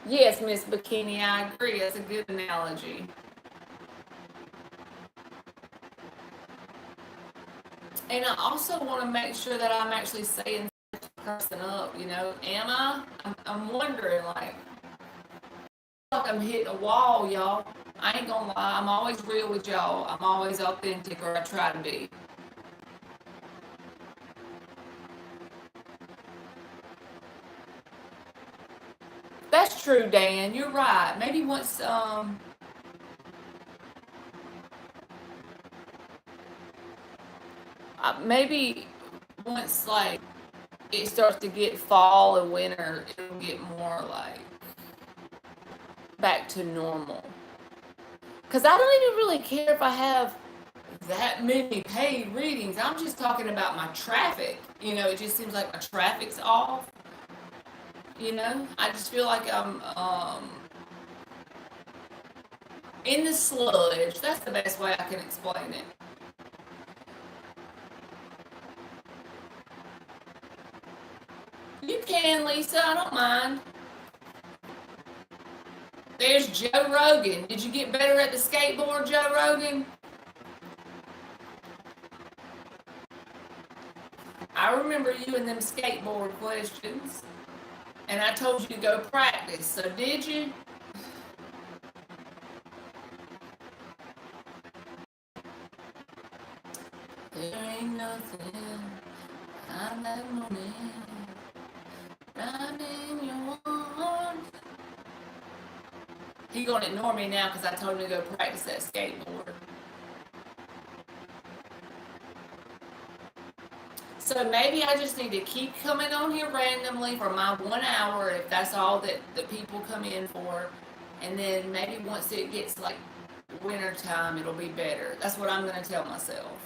Yes, Miss Bikini, I agree. That's a good analogy. And I also want to make sure that I'm actually saying the person up. You know, am I? I'm wondering, like I'm hitting a wall, y'all. I ain't gonna lie. I'm always real with y'all. I'm always authentic, or I try to be. That's true, Dan. You're right. Maybe once maybe once like it starts to get fall and winter, it'll get more like back to normal. Cause I don't even really care if I have that many paid readings. I'm just talking about my traffic. You know, it just seems like my traffic's off. You know, I just feel like I'm in the sludge. That's the best way I can explain it. You can, Lisa. I don't mind. There's Joe Rogan. Did you get better at the skateboard, Joe Rogan? I remember you in them skateboard questions. And I told you to go practice. So did you? There ain't nothing I like money. Right in your arms. He gonna ignore me now because I told him to go practice that skateboard. So maybe I just need to keep coming on here randomly for my 1 hour if that's all that the people come in for. And then maybe once it gets like winter time, it'll be better. That's what I'm gonna tell myself.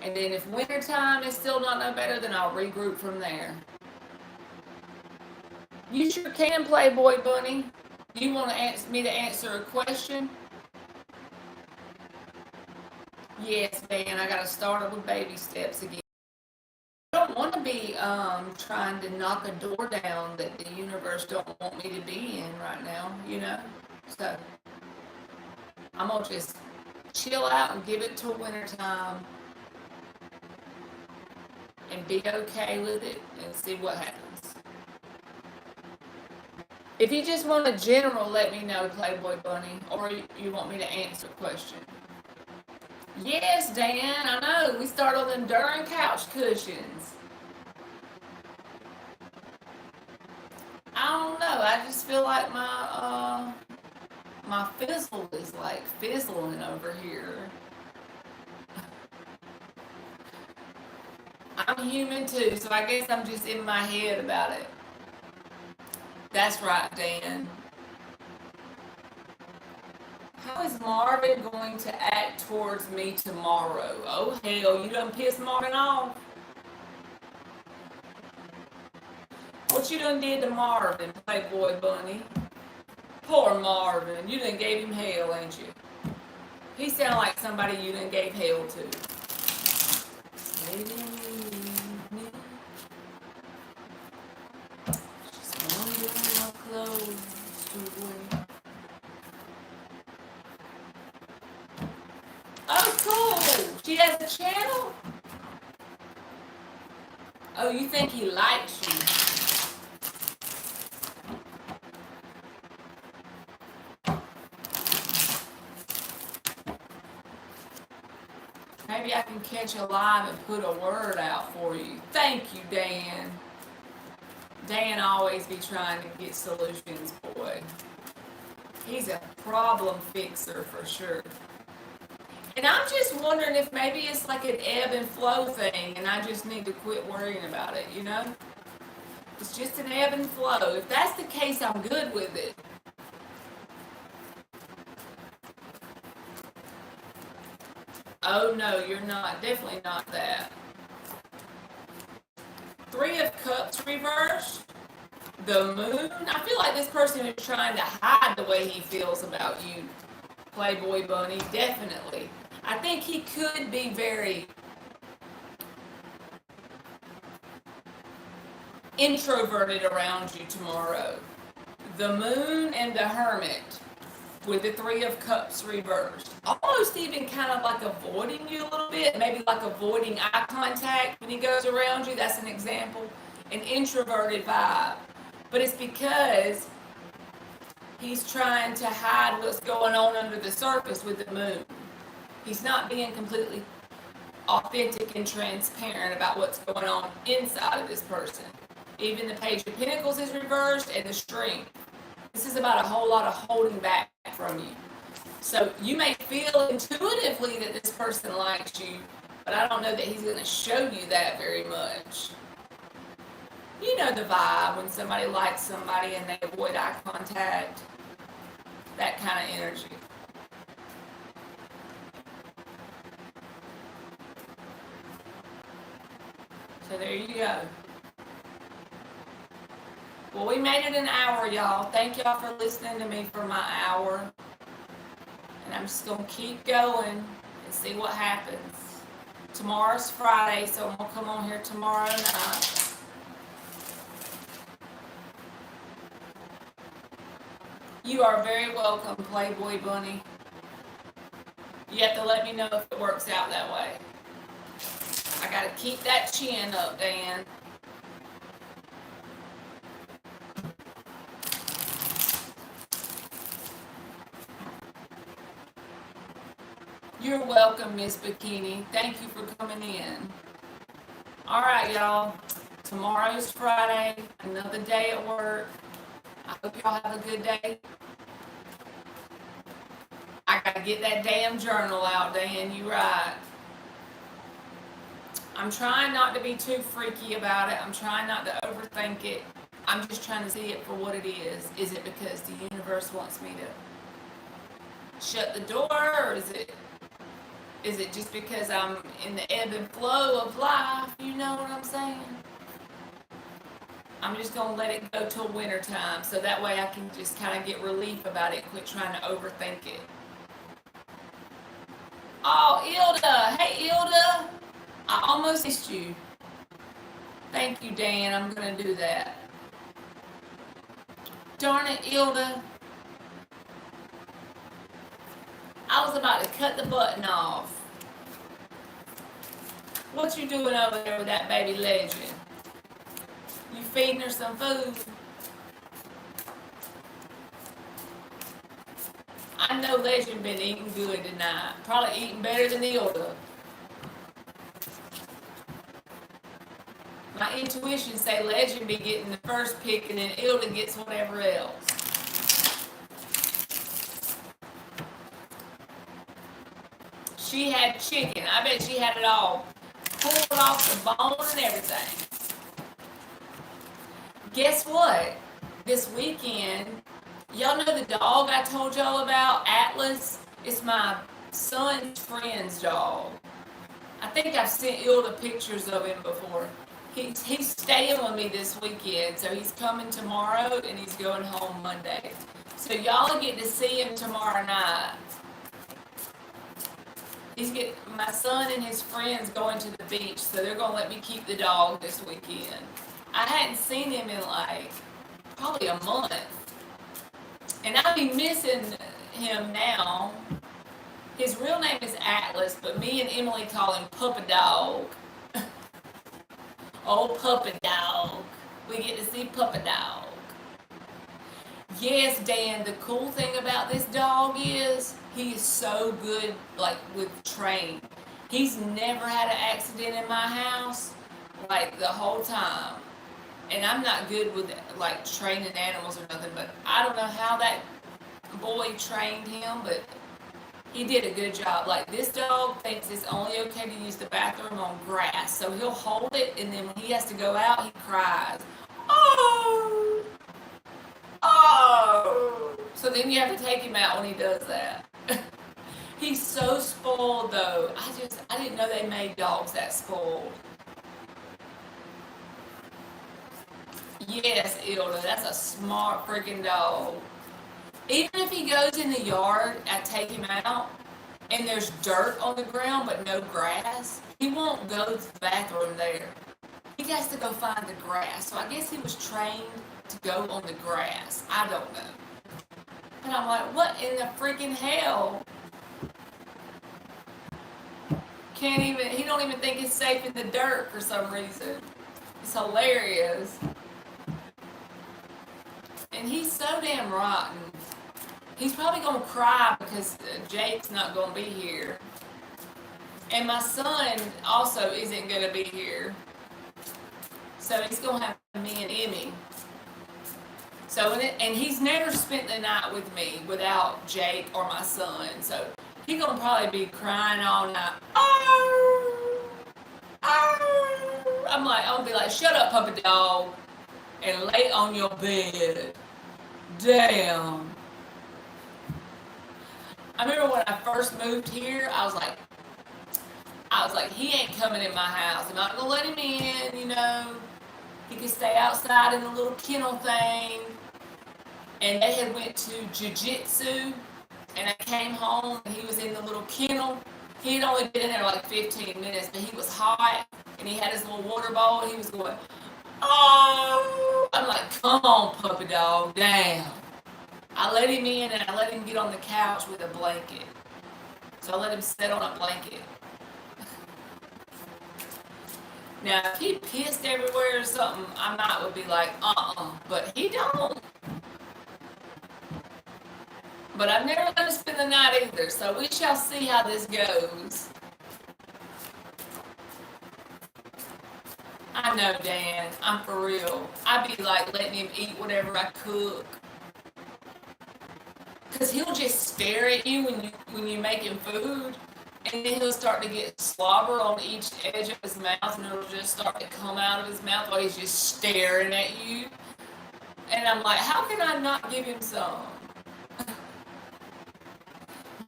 And then if winter time is still not no better, then I'll regroup from there. You sure can, Playboy Bunny. You want to ask me to answer a question? Yes, man. I got to start it with baby steps again. I don't want to be trying to knock a door down that the universe don't want me to be in right now, you know? So I'm going to just chill out and give it till winter time and be okay with it and see what happens. If you just want a general, let me know, Playboy Bunny, or you want me to answer a question. Yes, Dan, I know. We start on them Duran couch cushions. I don't know. I just feel like my fizzle is like fizzling over here. I'm human too, so I guess I'm just in my head about it. That's right, Dan. How is Marvin going to act towards me tomorrow? Oh, hell, you done pissed Marvin off? What you done did to Marvin, Playboy Bunny? Poor Marvin. You done gave him hell, ain't you? He sound like somebody you done gave hell to. Maybe me. Just wondering my clothes to wear. Oh, cool. She has a channel? Oh, you think he likes you? Maybe I can catch a line and put a word out for you. Thank you, Dan. Dan always be trying to get solutions, boy. He's a problem fixer for sure. And I'm just wondering if maybe it's like an ebb and flow thing and I just need to quit worrying about it, you know? It's just an ebb and flow. If that's the case, I'm good with it. Oh no, you're not. Definitely not that. Three of Cups reversed. The Moon. I feel like this person is trying to hide the way he feels about you, Playboy Bunny. Definitely. I think he could be very introverted around you tomorrow. The Moon and the Hermit with the Three of Cups reversed. Almost even kind of like avoiding you a little bit, maybe like avoiding eye contact when he goes around you. That's an example. An introverted vibe. But it's because he's trying to hide what's going on under the surface with the Moon. He's not being completely authentic and transparent about what's going on inside of this person. Even the Page of Pentacles is reversed and the Strength. This is about a whole lot of holding back from you. So you may feel intuitively that this person likes you, but I don't know that he's going to show you that very much. You know the vibe when somebody likes somebody and they avoid eye contact. That kind of energy. So there you go. Well, we made it an hour, y'all. Thank y'all for listening to me for my hour. And I'm just going to keep going and see what happens. Tomorrow's Friday, so I'm going to come on here tomorrow night. You are very welcome, Playboy Bunny. You have to let me know if it works out that way. I got to keep that chin up, Dan. You're welcome, Miss Bikini. Thank you for coming in. All right, y'all. Tomorrow's Friday, another day at work. I hope y'all have a good day. I gotta get that damn journal out, Dan. You right. I'm trying not to be too freaky about it. I'm trying not to overthink it. I'm just trying to see it for what it is. Is it because the universe wants me to shut the door, or is it just because I'm in the ebb and flow of life? You know what I'm saying? I'm just going to let it go till winter time, so that way I can just kind of get relief about it and quit trying to overthink it. Oh, Ilda! Hey, Ilda! I almost missed you. Thank you, Dan. I'm going to do that. Darn it, Ilda. I was about to cut the button off. What you doing over there with that baby Legend? You feeding her some food? I know Legend been eating good tonight. Probably eating better than Ilda. My intuition say Legend be getting the first pick and then Ilda gets whatever else. She had chicken. I bet she had it all pulled off the bone and everything. Guess what? This weekend, y'all know the dog I told y'all about, Atlas? It's my son's friend's dog. I think I've sent Ilda pictures of him before. He's staying with me this weekend, so he's coming tomorrow and he's going home Monday. So y'all get to see him tomorrow night. My son and his friends going to the beach, so they're going to let me keep the dog this weekend. I hadn't seen him in like probably a month. And I'll be missing him now. His real name is Atlas, but me and Emily call him Puppa Dog. Oh, puppy dog. We get to see puppy dog. Yes, Dan, the cool thing about this dog is he is so good, like, with train. He's never had an accident in my house, like, the whole time. And I'm not good with, like, training animals or nothing, but I don't know how that boy trained him, but he did a good job. Like, this dog thinks it's only okay to use the bathroom on grass, so he'll hold it, and then when he has to go out, he cries. Oh! Oh! So then you have to take him out when he does that. He's so spoiled, though. I didn't know they made dogs that spoiled. Yes, Ilda, that's a smart freaking dog. Even if he goes in the yard, I take him out, and there's dirt on the ground but no grass, he won't go to the bathroom there. He has to go find the grass. So I guess he was trained to go on the grass. I don't know. And I'm like, what in the freaking hell? He don't even think it's safe in the dirt for some reason. It's hilarious. And he's so damn rotten. He's probably going to cry because Jake's not going to be here. And my son also isn't going to be here. So he's going to have me and Emmy. So, and he's never spent the night with me without Jake or my son. So he's going to probably be crying all night. Oh! Oh! I'm going to be like, shut up, puppy dog. And lay on your bed. Damn. I remember when I first moved here, I was like, he ain't coming in my house. I'm not gonna let him in, you know. He can stay outside in the little kennel thing. And they had went to jiu-jitsu, and I came home and he was in the little kennel. He had only been in there like 15 minutes, but he was hot, and he had his little water bowl, and he was going, oh! I'm like, come on, puppy dog, damn. I let him in, and I let him get on the couch with a blanket. So I let him sit on a blanket. Now, if he pissed everywhere or something, I might would be like, but he don't. But I've never let him spend the night either, so we shall see how this goes. I know, Dan, I'm for real. I'd be like letting him eat whatever I cook. Because he'll just stare at you when you make him food, and then he'll start to get slobber on each edge of his mouth, and it'll just start to come out of his mouth while he's just staring at you. And I'm like, how can I not give him some?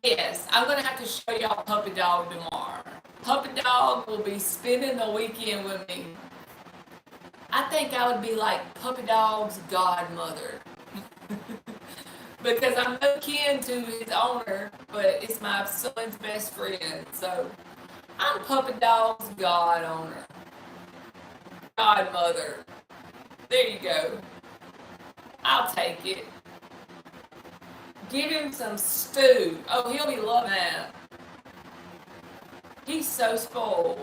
Yes, I'm going to have to show y'all Puppy Dog tomorrow. Puppy Dog will be spending the weekend with me. I think I would be like Puppy Dog's godmother. Because I'm no kin to his owner, but it's my son's best friend. So I'm Puppy Dog's godmother. There you go. I'll take it. Give him some stew. Oh, he'll be loving that. He's so spoiled.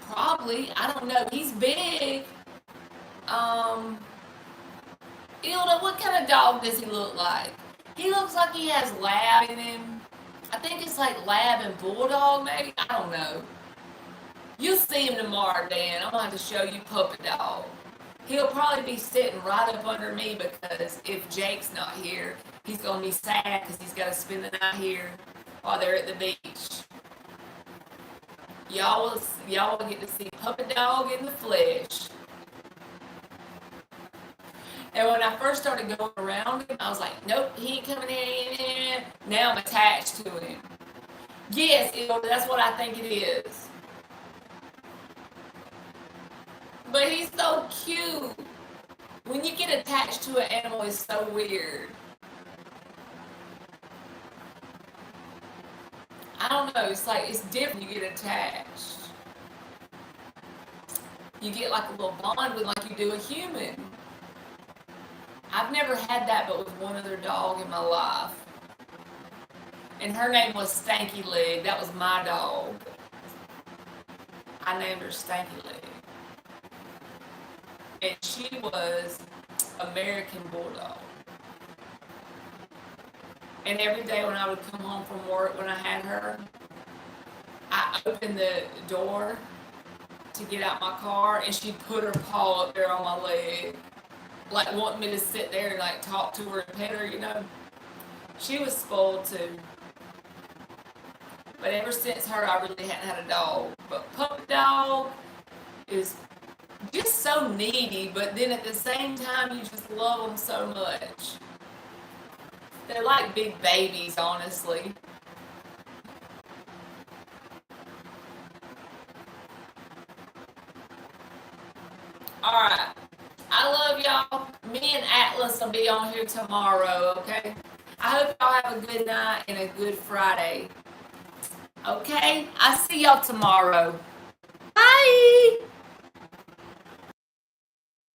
Probably. I don't know. He's big. Ilda, what kind of dog does he look like? He looks like he has lab in him. I think it's like lab and bulldog, maybe. I don't know. You'll see him tomorrow, Dan. I'm going to have to show you Puppy Dog. He'll probably be sitting right up under me because if Jake's not here, he's going to be sad because he's got to spend the night here while they're at the beach. Y'all will get to see Puppy Dog in the flesh. And when I first started going around him, I was like, nope, he ain't coming in. Now I'm attached to him. Yes, that's what I think it is. But he's so cute. When you get attached to an animal, it's so weird. I don't know, it's different. You get attached. You get like a little bond with like you do a human. I've never had that but with one other dog in my life. And her name was Stanky Leg. That was my dog. I named her Stanky Leg. And she was American Bulldog. And every day when I would come home from work when I had her, I opened the door to get out my car, and she put her paw up there on my leg, like wanting me to sit there and like talk to her and pet her, you know. She was spoiled too. But ever since her, I really hadn't had a dog. But puppy dog is just so needy, but then at the same time, you just love them so much. They're like big babies, honestly. Alright. I love y'all. Me and Atlas will be on here tomorrow, okay? I hope y'all have a good night and a good Friday. Okay? I'll see y'all tomorrow. Bye!